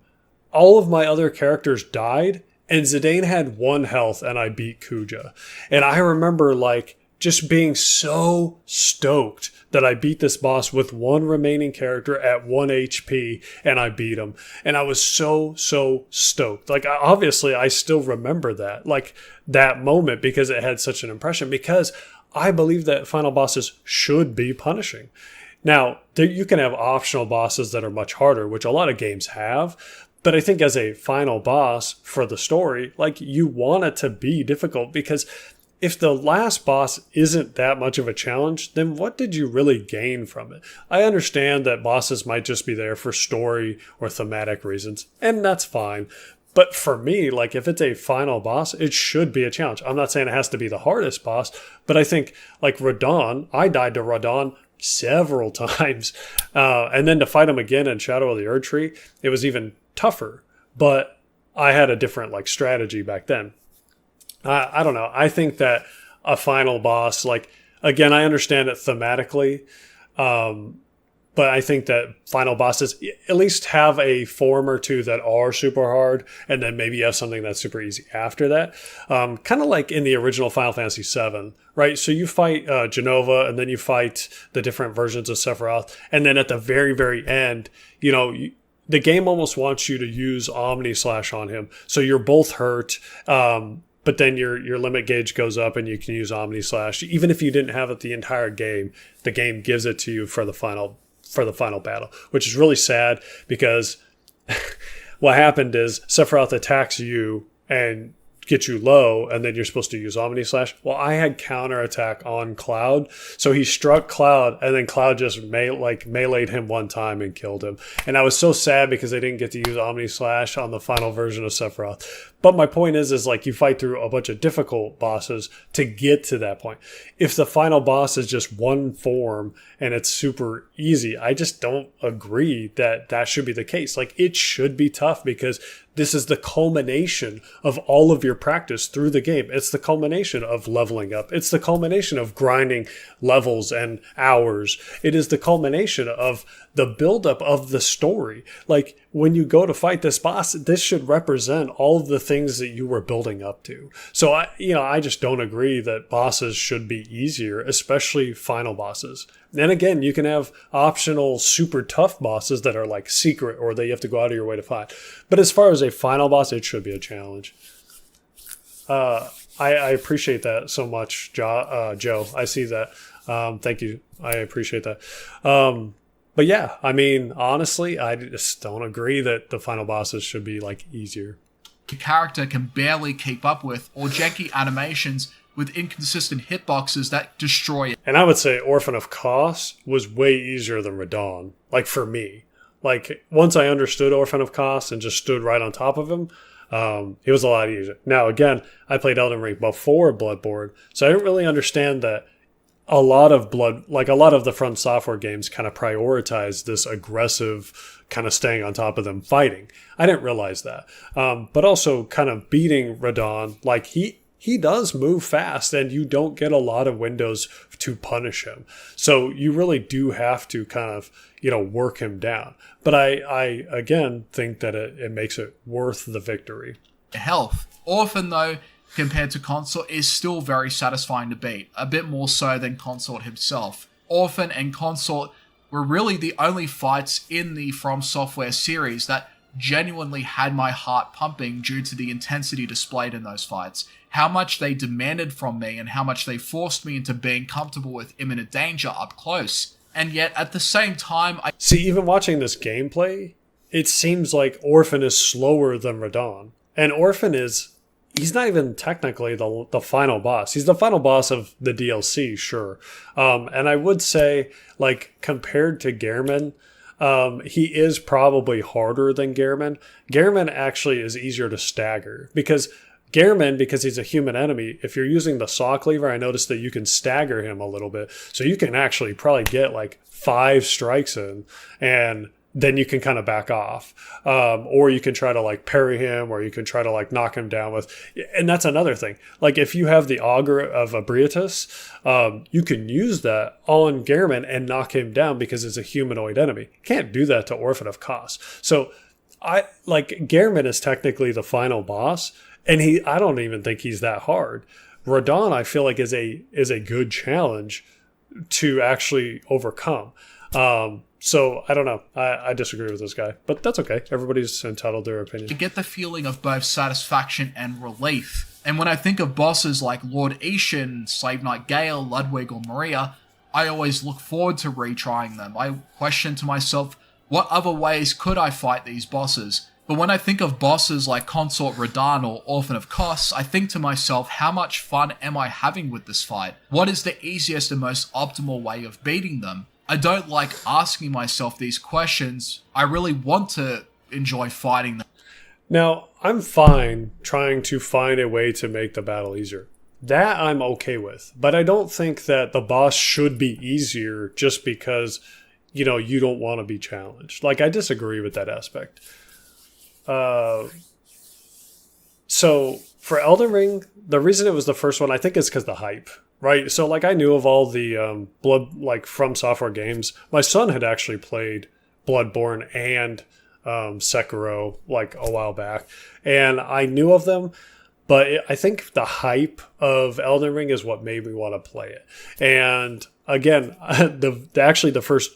all of my other characters died, and Zidane had 1 health, and I beat Kuja. And I remember, like, just being so stoked that I beat this boss with 1 remaining character at 1 HP, and I beat him. And I was so stoked. Like, obviously, I still remember that, like, that moment, because it had such an impression, because I believe that final bosses should be punishing. Now, you can have optional bosses that are much harder, which a lot of games have, but I think as a final boss for the story, like, you want it to be difficult, because if the last boss isn't that much of a challenge, then what did you really gain from it? I understand that bosses might just be there for story or thematic reasons, and that's fine. But for me, like, if it's a final boss, it should be a challenge. I'm not saying it has to be the hardest boss, but I think, like, Radon, I died to Radon several times. And then to fight him again in Shadow of the Erd Tree, it was even tougher. But I had a different, like, strategy back then. I don't know. I think that a final boss, like, again, I understand it thematically, but I think that final bosses at least have a form or two that are super hard, and then maybe you have something that's super easy after that. Kind of like in the original Final Fantasy VII, right? So you fight Genova, and then you fight the different versions of Sephiroth, and then at the very, very end, you know, the game almost wants you to use Omni Slash on him. So you're both hurt, but then your limit gauge goes up and you can use Omni Slash. Even if you didn't have it the entire game, the game gives it to you for the final battle, which is really sad, because what happened is Sephiroth attacks you and gets you low, and then you're supposed to use Omni Slash. Well, I had counterattack on Cloud, so he struck Cloud, and then Cloud just meleeed him one time and killed him. And I was so sad because I didn't get to use Omni Slash on the final version of Sephiroth. But my point is like, you fight through a bunch of difficult bosses to get to that point. If the final boss is just one form and it's super easy, I just don't agree that that should be the case. Like, it should be tough, because This is the culmination of all of your practice through the game. It's the culmination of leveling up. It's the culmination of grinding levels and hours. It is the culmination of the buildup of the story. Like, when you go to fight this boss, this should represent all of the things that you were building up to. So I just don't agree that bosses should be easier, especially final bosses. And again, you can have optional super tough bosses that are like secret or that you have to go out of your way to fight. But as far as a final boss, it should be a challenge. I appreciate that so much, Joe. I see that. Thank you. I appreciate that. But yeah, I mean, honestly, I just don't agree that the final bosses should be like easier. The character can barely keep up with, or janky animations with inconsistent hitboxes that destroy it. And I would say Orphan of Kos was way easier than Radon, like for me. Like, once I understood Orphan of Kos and just stood right on top of him, it was a lot easier. Now, again, I played Elden Ring before Bloodborne, so I didn't really understand that a lot of the From Software games kind of prioritize this aggressive kind of staying on top of them fighting. I didn't realize that. But also kind of beating Radon, like he does move fast and you don't get a lot of windows to punish him. So you really do have to kind of, work him down. But I again think that it makes it worth the victory. Health. Orphan, though, compared to Consort, is still very satisfying to beat, a bit more so than Consort himself. Orphan and Consort were really the only fights in the From Software series that genuinely had my heart pumping due to the intensity displayed in those fights, how much they demanded from me and how much they forced me into being comfortable with imminent danger up close. And yet, at the same time, See, even watching this gameplay, it seems like Orphan is slower than Radon. And Orphan he's not even technically the final boss. He's the final boss of the DLC, sure. And I would say, like, compared to Gehrman, he is probably harder than Gehrman. Gehrman actually is easier to stagger because Gehrman, because he's a human enemy, if you're using the saw cleaver, I noticed that you can stagger him a little bit. So you can actually probably get like 5 strikes in and then you can kind of back off. Or you can try to like parry him, or you can try to like knock him down with, and that's another thing. Like, if you have the Augur of Abriatus, you can use that on Gehrman and knock him down because it's a humanoid enemy. Can't do that to Orphan of Kos. So Gehrman is technically the final boss, and I don't even think he's that hard. Radon, I feel like is a good challenge to actually overcome. So I don't know. I disagree with this guy, but that's okay. Everybody's entitled to their opinion. I get the feeling of both satisfaction and relief. And when I think of bosses like Lord Ishin, Slave Knight Gale, Ludwig, or Maria, I always look forward to retrying them. I question to myself, what other ways could I fight these bosses? But when I think of bosses like Consort Radon or Orphan of Kos, I think to myself, how much fun am I having with this fight? What is the easiest and most optimal way of beating them? I don't like asking myself these questions. I really want to enjoy fighting them. Now, I'm fine trying to find a way to make the battle easier. That I'm okay with. But I don't think that the boss should be easier just because, you don't want to be challenged. Like, I disagree with that aspect. So for Elden Ring, the reason it was the first one, I think, is because the hype, right? So like, I knew of all the From Software games. My son had actually played Bloodborne and Sekiro like a while back, and I knew of them. But I think the hype of Elden Ring is what made me want to play it. And again, the first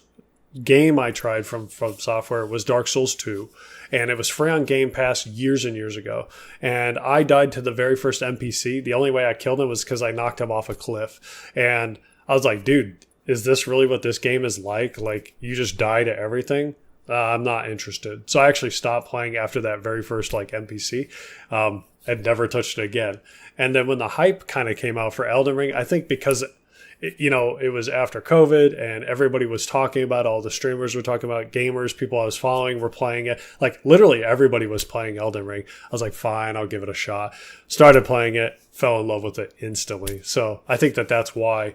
game I tried from Software was Dark Souls 2, and it was free on Game Pass years and years ago. And I died to the very first NPC. The only way I killed him was because I knocked him off a cliff. And I was like, dude, is this really what this game is like? Like, you just die to everything? I'm not interested. So I actually stopped playing after that very first NPC. I'd never touched it again. And then when the hype kind of came out for Elden Ring, I think because it was after COVID and everybody was talking about it, all the streamers were talking about it, gamers, people I was following were playing it. Like, literally everybody was playing Elden Ring. I was like, fine, I'll give it a shot. Started playing it, fell in love with it instantly. So I think that's why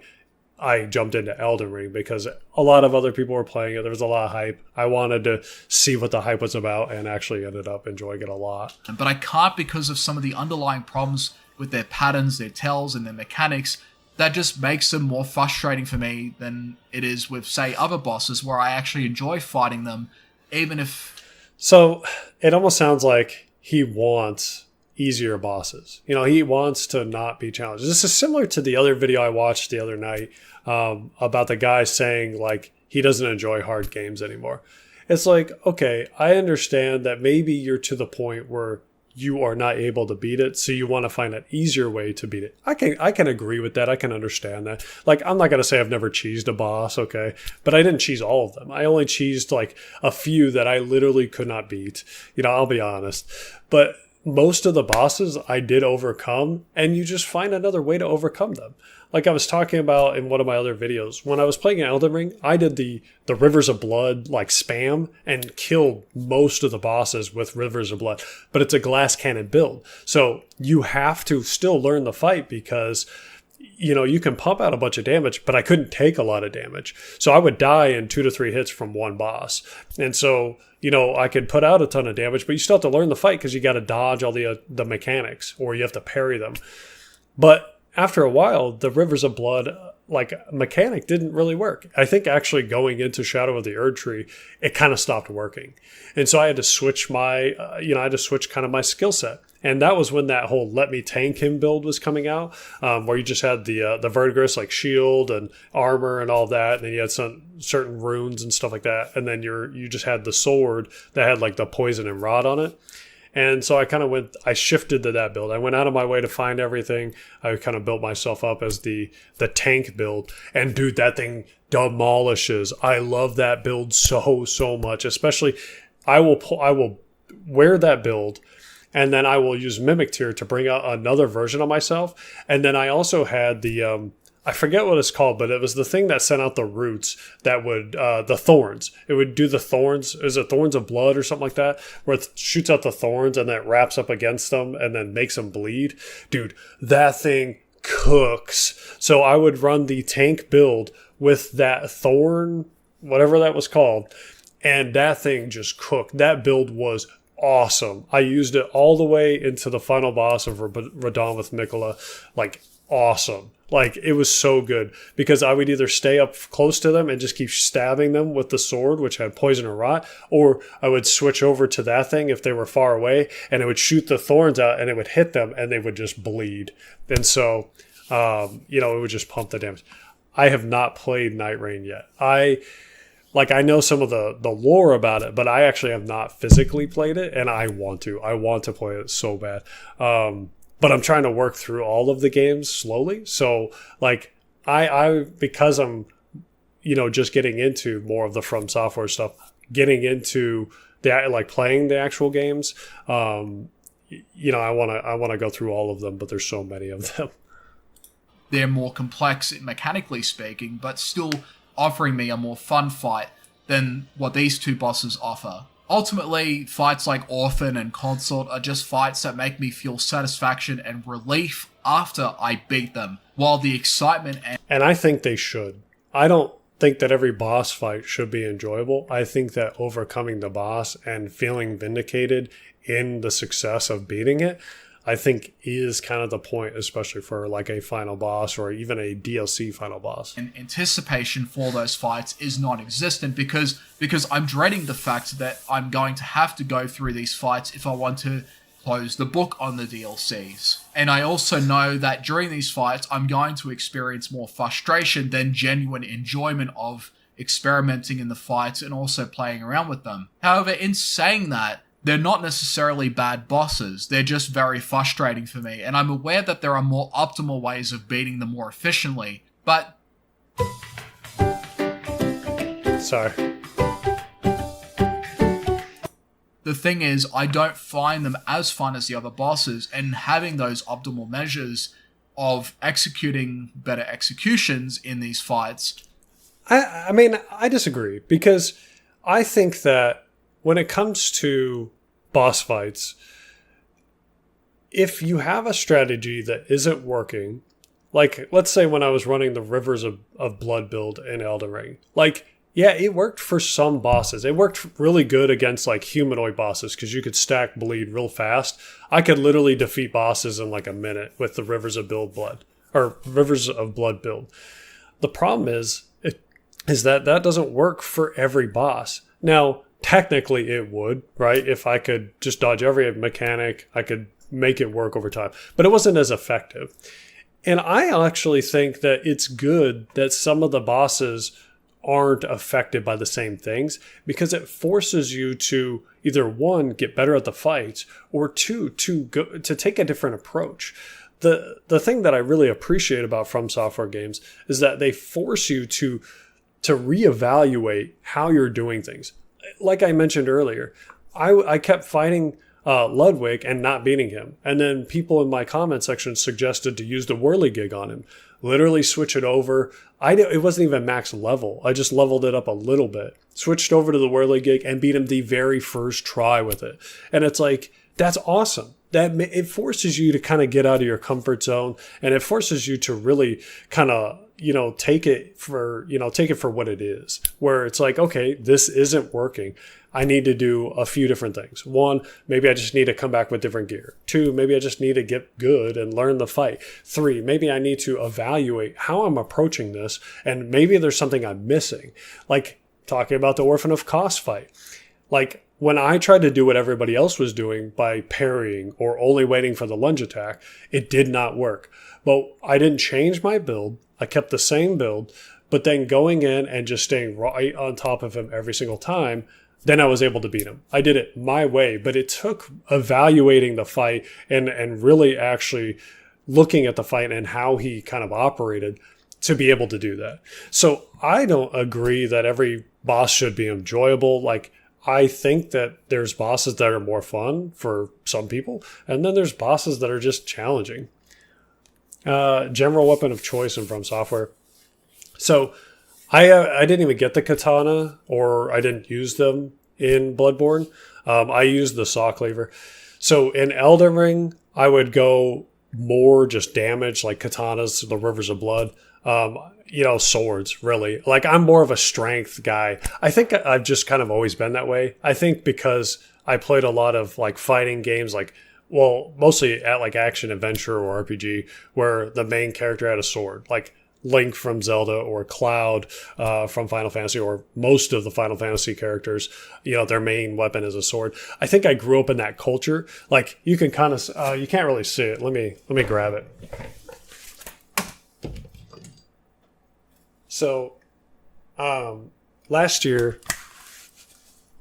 I jumped into Elden Ring because a lot of other people were playing it. There was a lot of hype. I wanted to see what the hype was about and actually ended up enjoying it a lot. But I can't because of some of the underlying problems with their patterns, their tells, and their mechanics. That just makes them more frustrating for me than it is with, say, other bosses where I actually enjoy fighting them, even if... So it almost sounds like he wants easier bosses. He wants to not be challenged. This is similar to the other video I watched the other night about the guy saying like he doesn't enjoy hard games anymore. It's like, okay, I understand that maybe you're to the point where you are not able to beat it, so you want to find an easier way to beat it. I can agree with that. I can understand that. Like, I'm not going to say I've never cheesed a boss, okay? But I didn't cheese all of them. I only cheesed like a few that I literally could not beat. I'll be honest. But most of the bosses I did overcome, and you just find another way to overcome them. Like I was talking about in one of my other videos, when I was playing Elden Ring, I did the Rivers of Blood like spam and killed most of the bosses with Rivers of Blood. But it's a glass cannon build. So you have to still learn the fight because you can pump out a bunch of damage, but I couldn't take a lot of damage. So I would die in 2 to 3 hits from one boss. And so, I could put out a ton of damage, but you still have to learn the fight because you got to dodge all the mechanics or you have to parry them. But after a while, the Rivers of Blood like mechanic didn't really work. I think actually going into Shadow of the Erd Tree, it kind of stopped working. And so I had to switch my, kind of my skill set. And that was when that whole let me tank him build was coming out, where you just had the Verdigris like shield and armor and all that. And then you had some certain runes and stuff like that. And then you just had the sword that had like the poison and rot on it. And so I shifted to that build. I went out of my way to find everything. I kind of built myself up as the tank build. And dude, that thing demolishes. I love that build so much. Especially, I will wear that build, and then I will use Mimic Tear to bring out another version of myself. And then I also had the I forget what it's called, but it was the thing that sent out the roots that would, the thorns. It would do the thorns. Is it Thorns of Blood or something like that? Where it shoots out the thorns and then it wraps up against them and then makes them bleed. Dude, that thing cooks. So I would run the tank build with that thorn, whatever that was called. And that thing just cooked. That build was awesome. I used it all the way into the final boss of Radon with Mikola. Like, awesome. Like, it was so good because I would either stay up close to them and just keep stabbing them with the sword, which had poison or rot, or I would switch over to that thing if they were far away and it would shoot the thorns out and it would hit them and they would just bleed. And so, it would just pump the damage. I have not played Night Rain yet. I know some of the lore about it, but I actually have not physically played it, and I want to. I want to play it so bad. But I'm trying to work through all of the games slowly. So, like, I because I'm, just getting into more of the From Software stuff, getting into playing the actual games. I want to go through all of them, but there's so many of them. They're more complex mechanically speaking, but still offering me a more fun fight than what these two bosses offer. Ultimately, fights like Orphan and Consort are just fights that make me feel satisfaction and relief after I beat them, while the excitement and I think they should. I don't think that every boss fight should be enjoyable. I think that overcoming the boss and feeling vindicated in the success of beating it, I think is kind of the point, especially for like a final boss or even a DLC final boss. And anticipation for those fights is non-existent because I'm dreading the fact that I'm going to have to go through these fights if I want to close the book on the DLCs. And I also know that during these fights, I'm going to experience more frustration than genuine enjoyment of experimenting in the fights and also playing around with them. However, in saying that, they're not necessarily bad bosses, they're just very frustrating for me, and I'm aware that there are more optimal ways of beating them more efficiently, but... Sorry. The thing is, I don't find them as fun as the other bosses, and having those optimal measures of executing better executions in these fights... I mean, I disagree, because I think that when it comes to boss fights, if you have a strategy that isn't working, Like, let's say when I was running the Rivers of Blood build in Elden Ring, like, yeah, it worked for some bosses. It worked really good against like humanoid bosses because you could stack bleed real fast. I could literally defeat bosses in like a minute with the Rivers of Blood build. The problem is that doesn't work for every boss. Now, technically it would, right? If I could just dodge every mechanic, I could make it work over time. But it wasn't as effective. And I actually think that it's good that some of the bosses aren't affected by the same things because it forces you to either one, get better at the fights, or two, to take a different approach. The thing that I really appreciate about From Software games is that they force you to reevaluate how you're doing things. Like I mentioned earlier, I kept fighting Ludwig and not beating him. And then people in my comment section suggested to use the whirligig on him. Literally switch it over. It wasn't even max level. I just leveled it up a little bit. Switched over to the whirligig and beat him the very first try with it. And it's like, that's awesome. It forces you to kind of get out of your comfort zone, and it forces you to really kind of, take it for what it is, where it's like, okay, this isn't working. I need to do a few different things. One, maybe I just need to come back with different gear. Two, maybe I just need to get good and learn the fight. Three, maybe I need to evaluate how I'm approaching this, and maybe there's something I'm missing. Like talking about the Orphan of Kos fight. Like when I tried to do what everybody else was doing by parrying or only waiting for the lunge attack, it did not work. But I didn't change my build. I kept the same build, but then going in and just staying right on top of him every single time, then I was able to beat him. I did it my way, but it took evaluating the fight and really actually looking at the fight and how he kind of operated to be able to do that. So I don't agree that every boss should be enjoyable. Like, I think that there's bosses that are more fun for some people, and then there's bosses that are just challenging. General weapon of choice in From Software. So I didn't even get the katana, or I didn't use them in Bloodborne. I used the saw cleaver. So in Elden Ring, I would go more just damage, like katanas, the Rivers of Blood. Swords, really. Like, I'm more of a strength guy. I think I've just kind of always been that way. I think because I played a lot of like fighting games, mostly at like action adventure or RPG, where the main character had a sword, like Link from Zelda or Cloud from Final Fantasy, or most of the Final Fantasy characters, their main weapon is a sword. I think I grew up in that culture. Like, you can kind of, you can't really see it. Let me grab it. So, last year,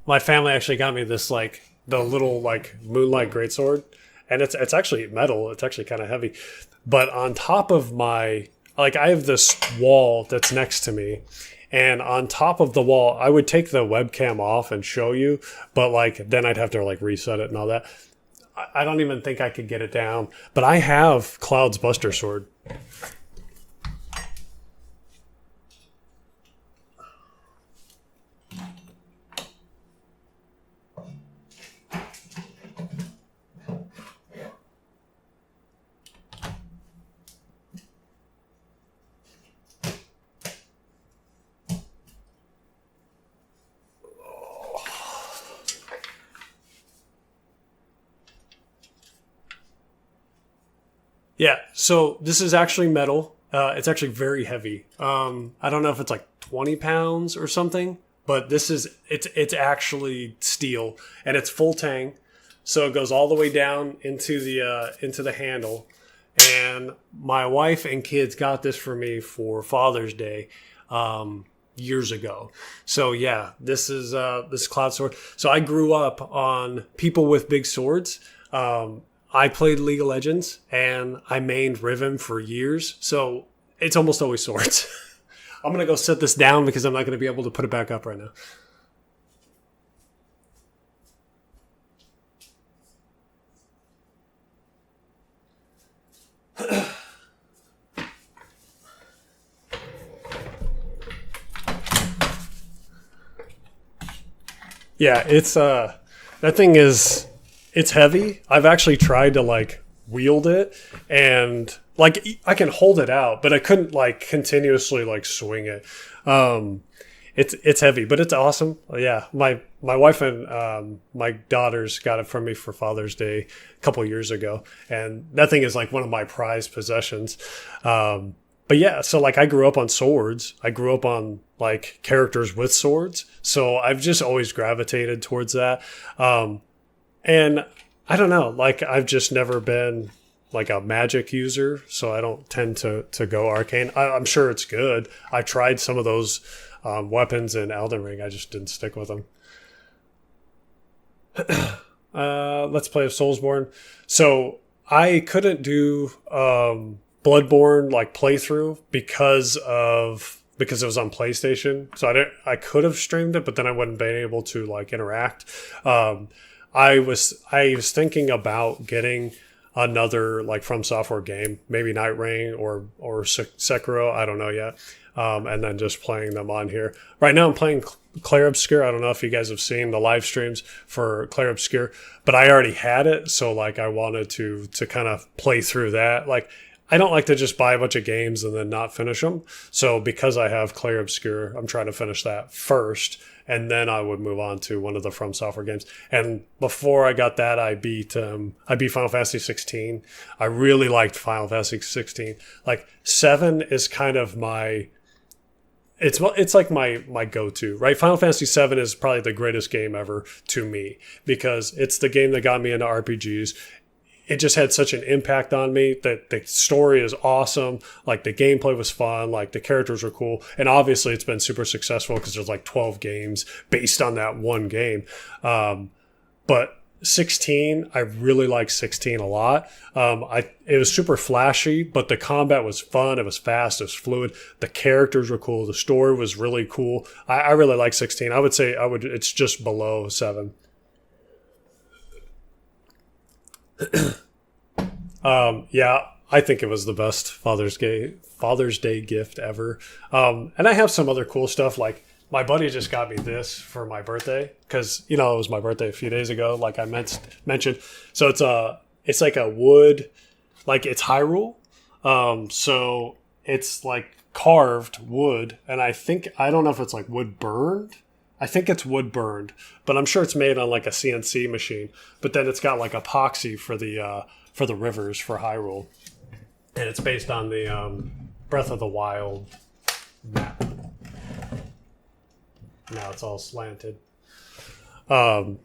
my family actually got me this, like, the little, like, Moonlight Greatsword. And it's actually metal. It's actually kind of heavy. But on top of I have this wall that's next to me. And on top of the wall, I would take the webcam off and show you. But, like, then I'd have to, like, reset it and all that. I don't even think I could get it down. But I have Cloud's Buster Sword. Yeah, so this is actually metal. It's actually very heavy. I don't know if it's like 20 pounds or something, but it's actually steel, and it's full tang, so it goes all the way down into the handle. And my wife and kids got this for me for Father's Day years ago. So yeah, this is Cloud Sword. So I grew up on people with big swords. I played League of Legends, and I mained Riven for years, so it's almost always swords. I'm going to go set this down because I'm not going to be able to put it back up right now. Yeah, it's that thing is... It's heavy. I've actually tried to like wield it, and like I can hold it out, but I couldn't like continuously like swing it. It's heavy, but it's awesome. Yeah, my wife and my daughters got it from me for Father's Day a couple years ago, and that thing is like one of my prized possessions. But yeah, so like I grew up on swords. I grew up on like characters with swords, so I've just always gravitated towards that. And I don't know, like I've just never been like a magic user, so I don't tend to go arcane. I'm sure it's good. I tried some of those weapons in Elden Ring. I just didn't stick with them. Let's play of Soulsborne. So I couldn't do Bloodborne like playthrough because it was on PlayStation. So I could have streamed it, but then I wouldn't been able to like interact. I was thinking about getting another like From Software game, maybe Night Ring or Sekiro. I don't know yet. And then just playing them on here. Right now I'm playing Clair Obscur. I don't know if you guys have seen the live streams for Clair Obscur, but I already had it. So like I wanted to kind of play through that. Like I don't like to just buy a bunch of games and then not finish them. So because I have Clair Obscur, I'm trying to finish that first. And then I would move on to one of the From Software games. And before I got that, I beat Final Fantasy 16. I really liked Final Fantasy 16. Like 7 is kind of it's like my go-to, right? Final Fantasy 7 is probably the greatest game ever to me because it's the game that got me into RPGs. It just had such an impact on me that the story is awesome. Like the gameplay was fun. Like the characters were cool. And obviously it's been super successful because there's like 12 games based on that one game. But 16, I really like 16 a lot. It was super flashy, but the combat was fun. It was fast. It was fluid. The characters were cool. The story was really cool. I really like 16. I would say it's just below 7. Yeah, I think it was the best Father's Day gift ever. And I have some other cool stuff. Like my buddy just got me this for my birthday because it was my birthday a few days ago. Like I mentioned, so it's like a wood, like it's Hyrule. So it's like carved wood, and I don't know if it's like wood burned. I think it's wood burned, but I'm sure it's made on like a CNC machine. But then it's got like epoxy for the rivers for Hyrule, and it's based on the Breath of the Wild map. Now it's all slanted. But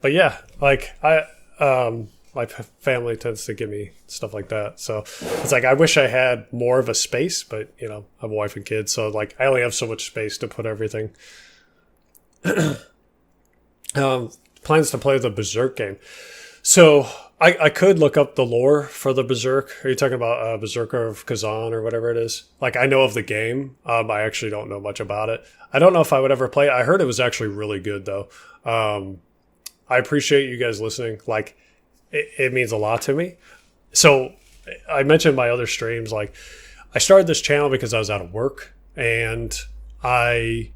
yeah, like my family tends to give me stuff like that. So it's like I wish I had more of a space, but I have a wife and kids, so like I only have so much space to put everything. Plans to play the Berserk game. So I could look up the lore for the Berserk. Are you talking about Berserker of Kazan or whatever it is? Like I know of the game. I actually don't know much about it. I don't know if I would ever play it. I heard it was actually really good though. I appreciate you guys listening. Like it means a lot to me. So I mentioned my other streams. Like I started this channel because I was out of work and I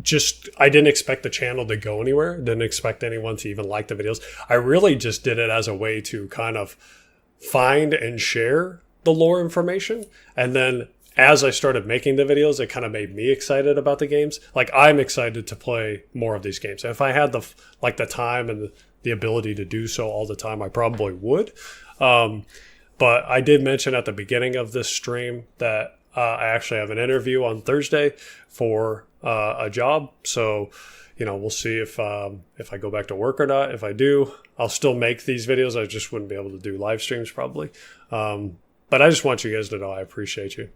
didn't expect the channel to go anywhere. Didn't expect anyone to even like the videos. I really just did it as a way to kind of find and share the lore information. And then as I started making the videos, it kind of made me excited about the games. Like I'm excited to play more of these games. If I had the time and the ability to do so all the time, I probably would. But I did mention at the beginning of this stream that I actually have an interview on Thursday for a job. So, we'll see if I go back to work or not. If I do, I'll still make these videos. I just wouldn't be able to do live streams probably. But I just want you guys to know I appreciate you.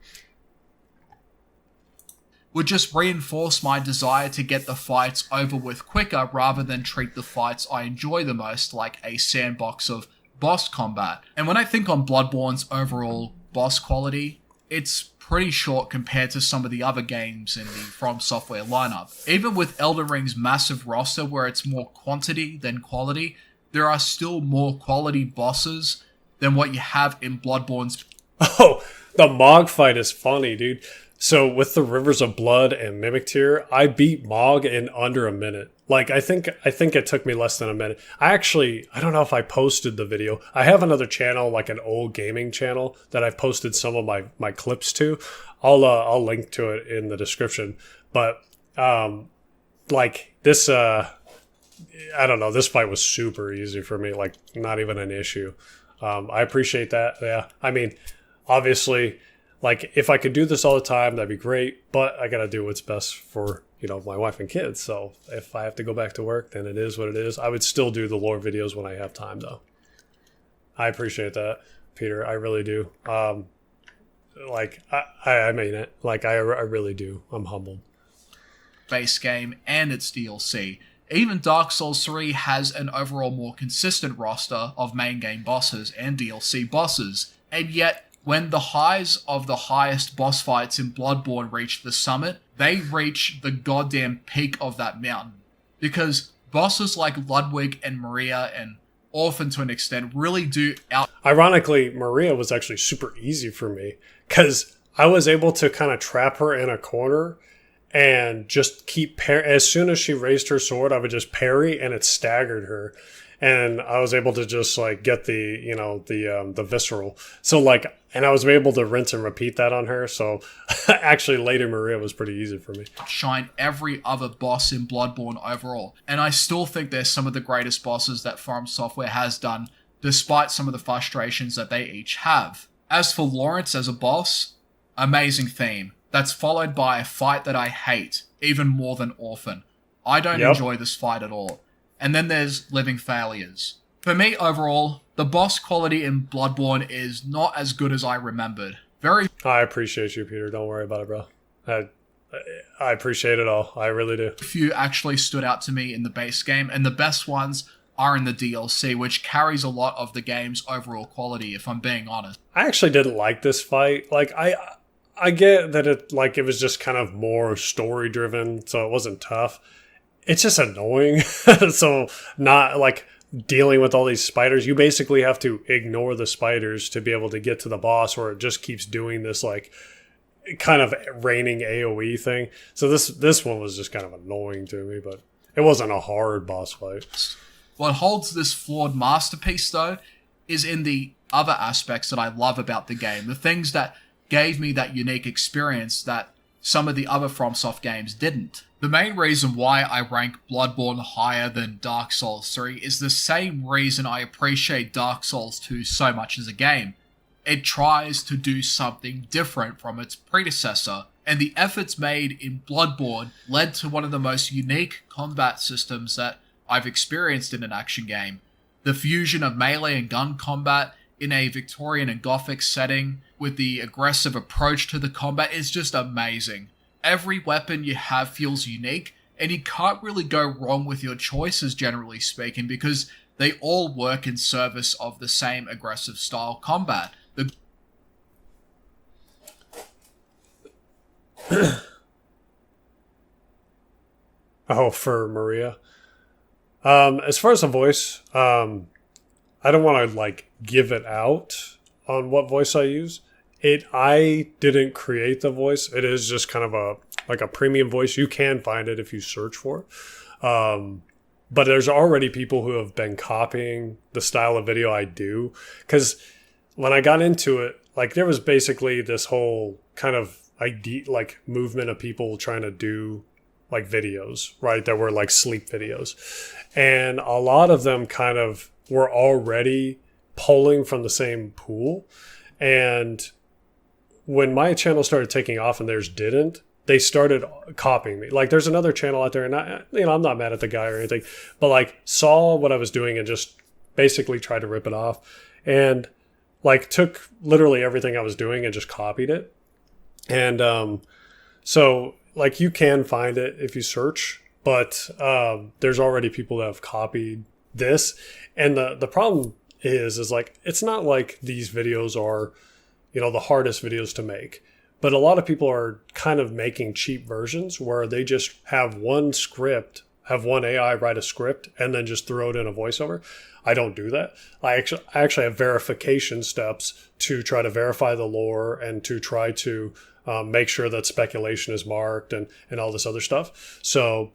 Would just reinforce my desire to get the fights over with quicker rather than treat the fights I enjoy the most like a sandbox of boss combat. And when I think on Bloodborne's overall boss quality, it's pretty short compared to some of the other games in the From Software lineup. Even with Elden Ring's massive roster where it's more quantity than quality, there are still more quality bosses than what you have in Bloodborne's. Oh, the Mog fight is funny, dude. So with the Rivers of Blood and Mimic Tier, I beat Mog in under a minute. Like I think it took me less than a minute. I don't know if I posted the video. I have another channel, like an old gaming channel, that I've posted some of my clips to. I'll link to it in the description. But like this I don't know, this fight was super easy for me, like not even an issue. I appreciate that. Yeah. I mean, obviously, like if I could do this all the time, that'd be great, but I got to do what's best for, my wife and kids. So if I have to go back to work, then it is what it is. I would still do the lore videos when I have time though. I appreciate that, Peter. I really do. Like I mean it. Like I really do. I'm humbled. Base game and its DLC. Even Dark Souls 3 has an overall more consistent roster of main game bosses and DLC bosses, and yet when the highs of the highest boss fights in Bloodborne reach the summit, they reach the goddamn peak of that mountain. Because bosses like Ludwig and Maria and Orphan to an extent really do out... Ironically, Maria was actually super easy for me, because I was able to kind of trap her in a corner and just keep as soon as she raised her sword, I would just parry and it staggered her. And I was able to just like get the visceral. So like, and I was able to rinse and repeat that on her. So actually Lady Maria was pretty easy for me. Shine every other boss in Bloodborne overall. And I still think they're some of the greatest bosses that From Software has done, despite some of the frustrations that they each have. As for Lawrence as a boss, amazing theme. That's followed by a fight that I hate, even more than Orphan. I don't enjoy this fight at all. And then there's Living Failures. For me, overall, the boss quality in Bloodborne is not as good as I remembered. I appreciate you, Peter. Don't worry about it, bro. I appreciate it all. I really do. Few actually stood out to me in the base game, and the best ones are in the DLC, which carries a lot of the game's overall quality, if I'm being honest. I actually didn't like this fight. Like, I get that it was just kind of more story driven, so it wasn't tough. It's just annoying. So not like dealing with all these spiders. You basically have to ignore the spiders to be able to get to the boss, or it just keeps doing this like kind of raining AoE thing. So this one was just kind of annoying to me, but it wasn't a hard boss fight. What holds this flawed masterpiece though is in the other aspects that I love about the game. The things that gave me that unique experience that some of the other FromSoft games didn't. The main reason why I rank Bloodborne higher than Dark Souls 3 is the same reason I appreciate Dark Souls 2 so much as a game. It tries to do something different from its predecessor, and the efforts made in Bloodborne led to one of the most unique combat systems that I've experienced in an action game. The fusion of melee and gun combat in a Victorian and Gothic setting with the aggressive approach to the combat is just amazing. Every weapon you have feels unique, and you can't really go wrong with your choices, generally speaking, because they all work in service of the same aggressive style combat. Oh, for Maria. As far as the voice, I don't want to like give it out on what voice I use. I didn't create the voice. It is just kind of a premium voice. You can find it if you search for it. But there's already people who have been copying the style of video I do. Because when I got into it, like there was basically this whole kind of idea, like movement of people trying to do like videos, right? That were like sleep videos. And a lot of them kind of were already pulling from the same pool. And when my channel started taking off and theirs didn't, they started copying me. Like there's another channel out there, and I'm not mad at the guy or anything, but like saw what I was doing and just basically tried to rip it off, and like took literally everything I was doing and just copied it. And so like you can find it if you search, but there's already people that have copied this. And the problem is like it's not like these videos are the hardest videos to make. But a lot of people are kind of making cheap versions where they just have one script have one AI write a script and then just throw it in a voiceover. I don't do that. I actually have verification steps to try to verify the lore and to try to make sure that speculation is marked and all this other stuff. So,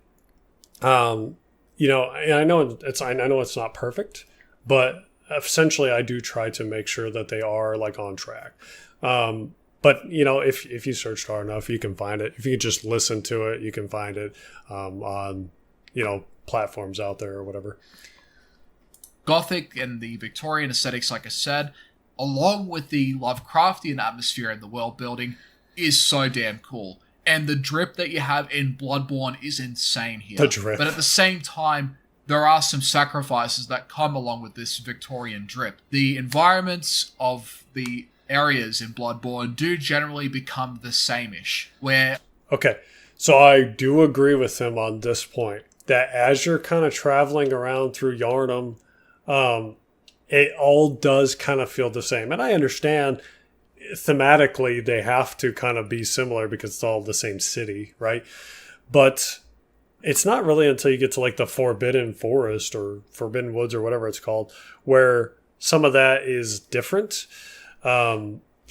you know, and I know it's not perfect, but essentially I do try to make sure that they are like on track. But you know, if you search hard enough, you can find it. If you just listen to it, you can find it on, you know, platforms out there or whatever. Gothic and the Victorian aesthetics, like I said, along with the Lovecraftian atmosphere and the world building, is so damn cool. And the drip that you have in Bloodborne is insane here. The drip. But at the same time, there are some sacrifices that come along with this Victorian drip. The environments of the areas in Bloodborne do generally become the same-ish, where... Okay, so I do agree with him on this point, that as you're kind of traveling around through Yharnam, it all does kind of feel the same. And I understand thematically they have to kind of be similar because it's all the same city, right? But it's not really until you get to like the Forbidden Forest or Forbidden Woods or whatever it's called, where some of that is different.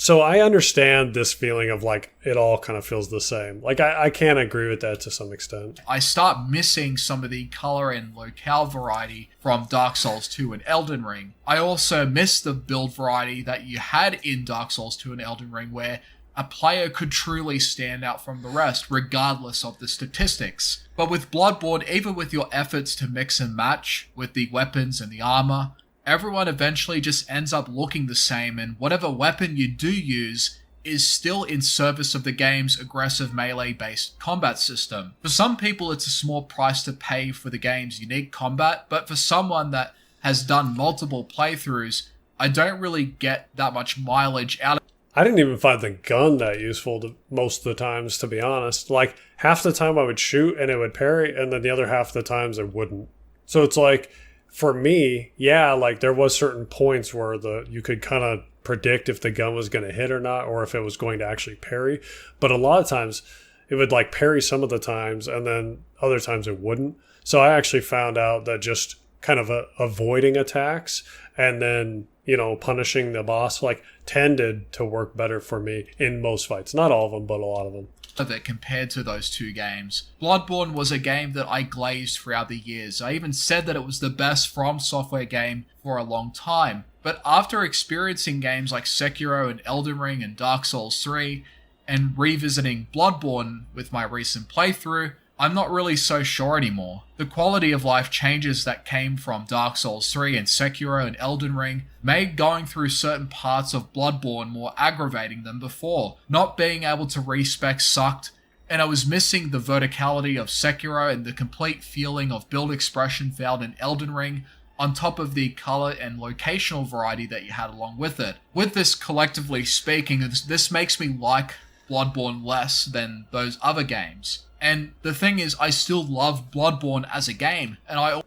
So I understand this feeling of like it all kind of feels the same. Like I can agree with that to some extent. I start missing some of the color and locale variety from Dark Souls 2 and Elden Ring. I also miss the build variety that you had in Dark Souls 2 and Elden Ring, where a player could truly stand out from the rest, regardless of the statistics. But with Bloodborne, even with your efforts to mix and match with the weapons and the armor, everyone eventually just ends up looking the same, and whatever weapon you do use is still in service of the game's aggressive melee-based combat system. For some people, it's a small price to pay for the game's unique combat, but for someone that has done multiple playthroughs, I don't really get that much mileage out of it. I didn't even find the gun that useful most of the times, to be honest. Like, half the time I would shoot and it would parry, and then the other half the times it wouldn't. So it's like, for me, yeah, like there was certain points where you could kind of predict if the gun was going to hit or not, or if it was going to actually parry. But a lot of times it would like parry some of the times, and then other times it wouldn't. So I actually found out that just kind of avoiding attacks and then, you know, punishing the boss like tended to work better for me in most fights. Not all of them, but a lot of them. Of it compared to those two games. Bloodborne was a game that I glazed throughout the years. I even said that it was the best From Software game for a long time. But after experiencing games like Sekiro and Elden Ring and Dark Souls 3, and revisiting Bloodborne with my recent playthrough, I'm not really so sure anymore. The quality of life changes that came from Dark Souls 3 and Sekiro and Elden Ring made going through certain parts of Bloodborne more aggravating than before. Not being able to respec sucked, and I was missing the verticality of Sekiro and the complete feeling of build expression found in Elden Ring, on top of the color and locational variety that you had along with it. With this, collectively speaking, this makes me like Bloodborne less than those other games. And the thing is, I still love Bloodborne as a game, and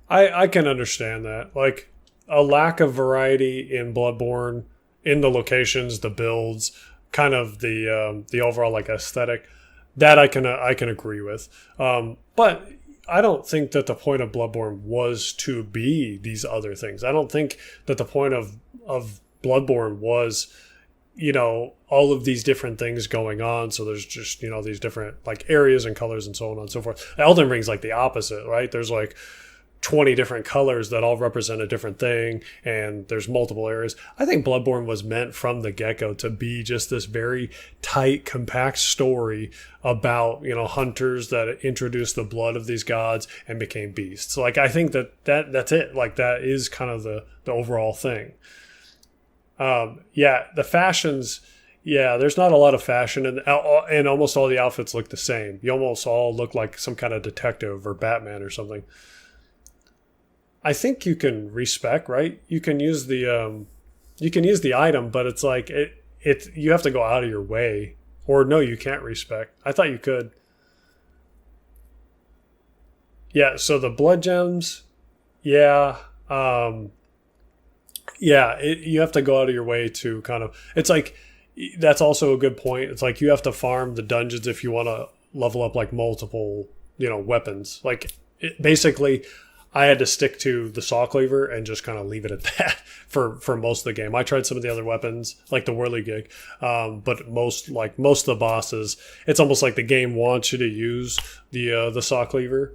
I can understand that. Like, a lack of variety in Bloodborne, in the locations, the builds, kind of the overall like aesthetic, that I can agree with. But I don't think that the point of Bloodborne was to be these other things. I don't think that the point of Bloodborne was, you know, all of these different things going on. So there's just, you know, these different like areas and colors and so on and so forth. Elden Ring's like the opposite, right? There's like 20 different colors that all represent a different thing, and there's multiple areas. I think Bloodborne was meant from the get-go to be just this very tight, compact story about, you know, hunters that introduced the blood of these gods and became beasts. Like, I think that's it. Like, that is kind of the overall thing. Yeah, the fashions, yeah, there's not a lot of fashion, and almost all the outfits look the same. You almost all look like some kind of detective or Batman or something. I think you can respec, right? You can use the item, but it's like you have to go out of your way, or no, you can't respec. I thought you could. Yeah, so the blood gems, yeah. Yeah, you have to go out of your way to kind of... It's like, that's also a good point. It's like you have to farm the dungeons if you want to level up like multiple, you know, weapons. Like, basically, I had to stick to the saw cleaver and just kind of leave it at that for most of the game. I tried some of the other weapons, like the whirligig, but most of the bosses, it's almost like the game wants you to use the saw cleaver.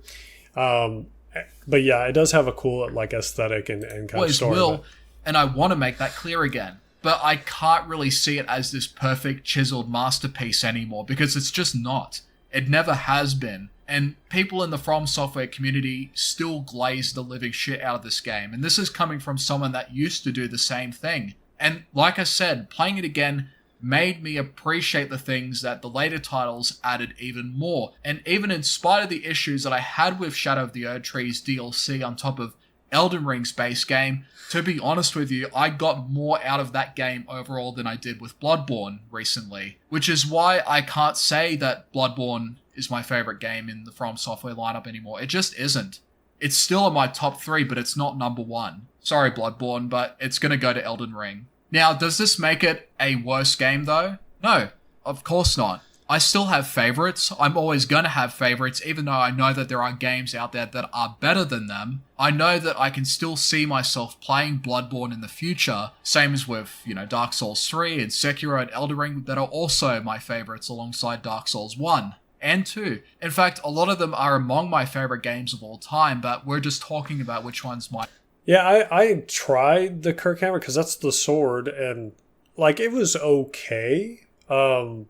But yeah, it does have a cool like aesthetic and kind of story. Will, and I want to make that clear again. But I can't really see it as this perfect, chiseled masterpiece anymore, because it's just not. It never has been. And people in the From Software community still glaze the living shit out of this game. And this is coming from someone that used to do the same thing. And like I said, playing it again made me appreciate the things that the later titles added even more. And even in spite of the issues that I had with Shadow of the Erdtree's DLC on top of Elden Ring's base game, to be honest with you, I got more out of that game overall than I did with Bloodborne recently. Which is why I can't say that Bloodborne is my favorite game in the From Software lineup anymore. It just isn't. It's still in my top 3, but it's not number 1. Sorry, Bloodborne, but it's gonna go to Elden Ring. Now, does this make it a worse game though? No, of course not. I still have favorites. I'm always going to have favorites, even though I know that there are games out there that are better than them. I know that I can still see myself playing Bloodborne in the future, same as with, Dark Souls 3 and Sekiro and Elden Ring that are also my favorites alongside Dark Souls 1 and 2. In fact, a lot of them are among my favorite games of all time, but we're just talking about which one's my... Yeah, I tried the Kirkhammer because that's the sword, and it was okay. I'm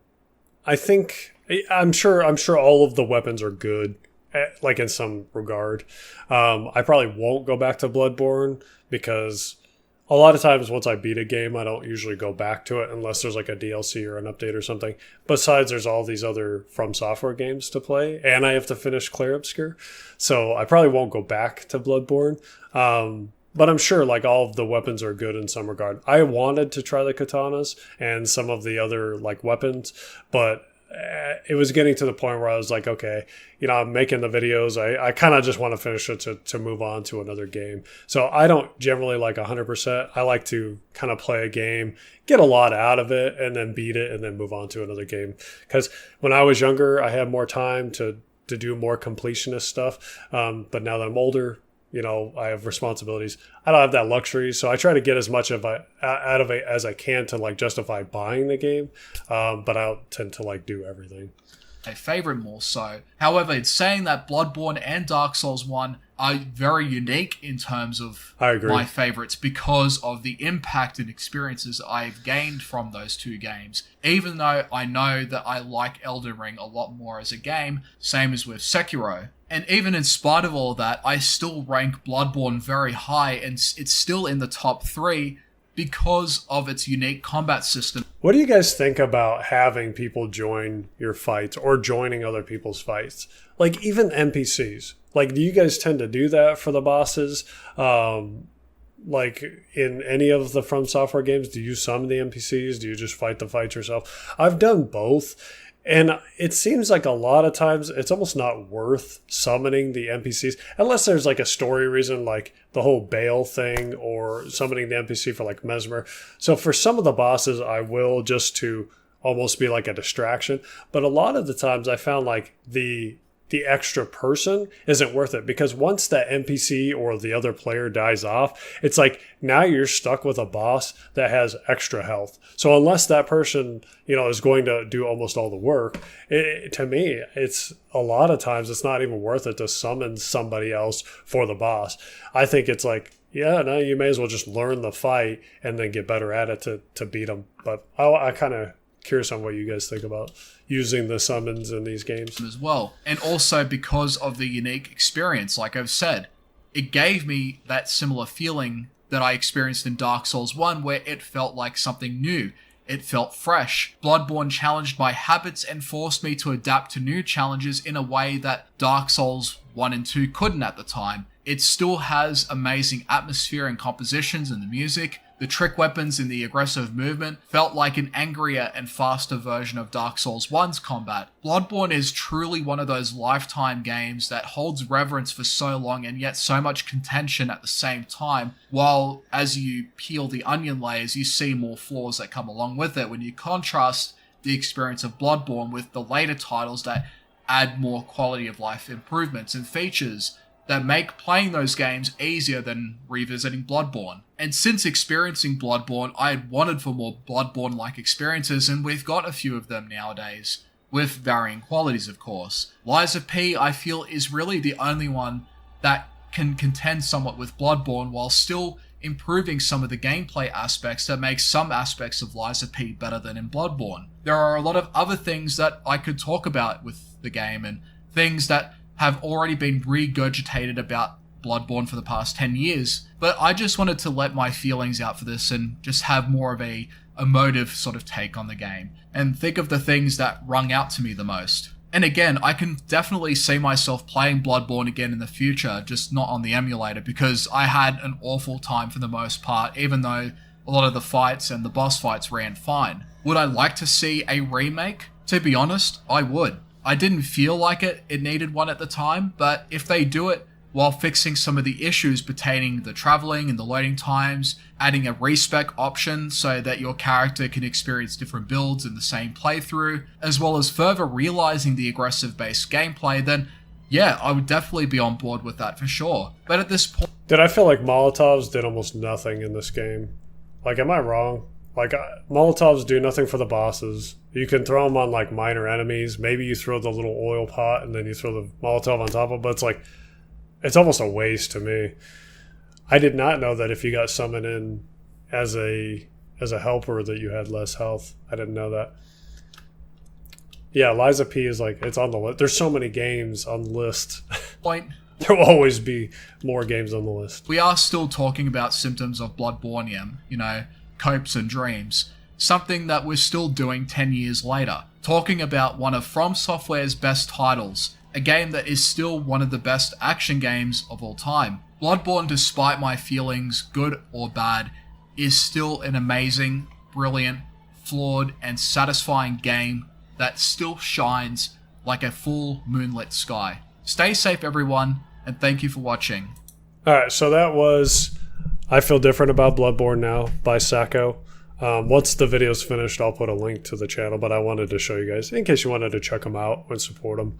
sure all of the weapons are good, in some regard. I probably won't go back to Bloodborne because a lot of times once I beat a game, I don't usually go back to it unless there's a DLC or an update or something. Besides, there's all these other From Software games to play, and I have to finish Clair Obscur, so I probably won't go back to Bloodborne. But I'm sure all of the weapons are good in some regard. I wanted to try the katanas and some of the other weapons, but it was getting to the point where I was like, okay, I'm making the videos. I kind of just want to finish it to move on to another game. So I don't generally 100%. I like to kind of play a game, get a lot out of it, and then beat it and then move on to another game. Because when I was younger, I had more time to do more completionist stuff. But now that I'm older, I have responsibilities. I don't have that luxury, so I try to get as much out of it as I can to justify buying the game. But I don't tend to do everything. A favorite more so. However, it's saying that Bloodborne and Dark Souls 1 are very unique in terms of my favorites because of the impact and experiences I've gained from those two games. Even though I know that I like Elden Ring a lot more as a game, same as with Sekiro. And even in spite of all that, I still rank Bloodborne very high, and it's still in the top 3 because of its unique combat system. What do you guys think about having people join your fights or joining other people's fights? Even NPCs. Do you guys tend to do that for the bosses? In any of the From Software games, do you summon the NPCs? Do you just fight the fights yourself? I've done both. And it seems like a lot of times it's almost not worth summoning the NPCs unless there's a story reason, like the whole Bale thing, or summoning the NPC for Mesmer. So for some of the bosses, I will, just to almost be a distraction. But a lot of the times I found the extra person isn't worth it, because once that NPC or the other player dies off, it's now you're stuck with a boss that has extra health. So unless that person, is going to do almost all the work, to me, it's a lot of times it's not even worth it to summon somebody else for the boss. I think it's you may as well just learn the fight and then get better at it to beat them. But I kind of curious on what you guys think about using the summons in these games as well. And also because of the unique experience, like I've said, it gave me that similar feeling that I experienced in Dark Souls 1, where it felt like something new. It felt fresh. Bloodborne challenged my habits and forced me to adapt to new challenges in a way that Dark Souls 1 and 2 couldn't at the time. It still has amazing atmosphere and compositions and the music. The trick weapons and the aggressive movement felt like an angrier and faster version of Dark Souls 1's combat. Bloodborne is truly one of those lifetime games that holds reverence for so long and yet so much contention at the same time, while as you peel the onion layers, you see more flaws that come along with it when you contrast the experience of Bloodborne with the later titles that add more quality of life improvements and features that make playing those games easier than revisiting Bloodborne. And since experiencing Bloodborne, I had wanted for more Bloodborne-like experiences, and we've got a few of them nowadays, with varying qualities of course. Lies of P, I feel, is really the only one that can contend somewhat with Bloodborne while still improving some of the gameplay aspects that make some aspects of Lies of P better than in Bloodborne. There are a lot of other things that I could talk about with the game, and things that have already been regurgitated about Bloodborne for the past 10 years, but I just wanted to let my feelings out for this and just have more of a emotive sort of take on the game, and think of the things that rung out to me the most. And again, I can definitely see myself playing Bloodborne again in the future, just not on the emulator, because I had an awful time for the most part, even though a lot of the fights and the boss fights ran fine. Would I like to see a remake? To be honest, I would. I didn't feel like it needed one at the time, but if they do it while fixing some of the issues pertaining the traveling and the loading times, adding a respec option so that your character can experience different builds in the same playthrough, as well as further realizing the aggressive based gameplay, then yeah, I would definitely be on board with that for sure. But at this point... Did I feel like Molotovs did almost nothing in this game? Like, am I wrong? Like, Molotovs do nothing for the bosses. You can throw them on, like, minor enemies. Maybe you throw the little oil pot and then you throw the Molotov on top of it, but it's like... It's almost a waste to me. I did not know that if you got summoned in as a helper that you had less health. I didn't know that. Yeah, Lies of P is like, it's on the list. There's so many games on the list. Point. There will always be more games on the list. We are still talking about symptoms of Bloodborne, you know, copes and dreams. Something that we're still doing 10 years later. Talking about one of From Software's best titles. A game that is still one of the best action games of all time. Bloodborne, despite my feelings, good or bad, is still an amazing, brilliant, flawed, and satisfying game that still shines like a full moonlit sky. Stay safe, everyone, and thank you for watching. Alright, so that was I Feel Different About Bloodborne Now by Sacco. Once the video's finished, I'll put a link to the channel, but I wanted to show you guys, in case you wanted to check them out and support them.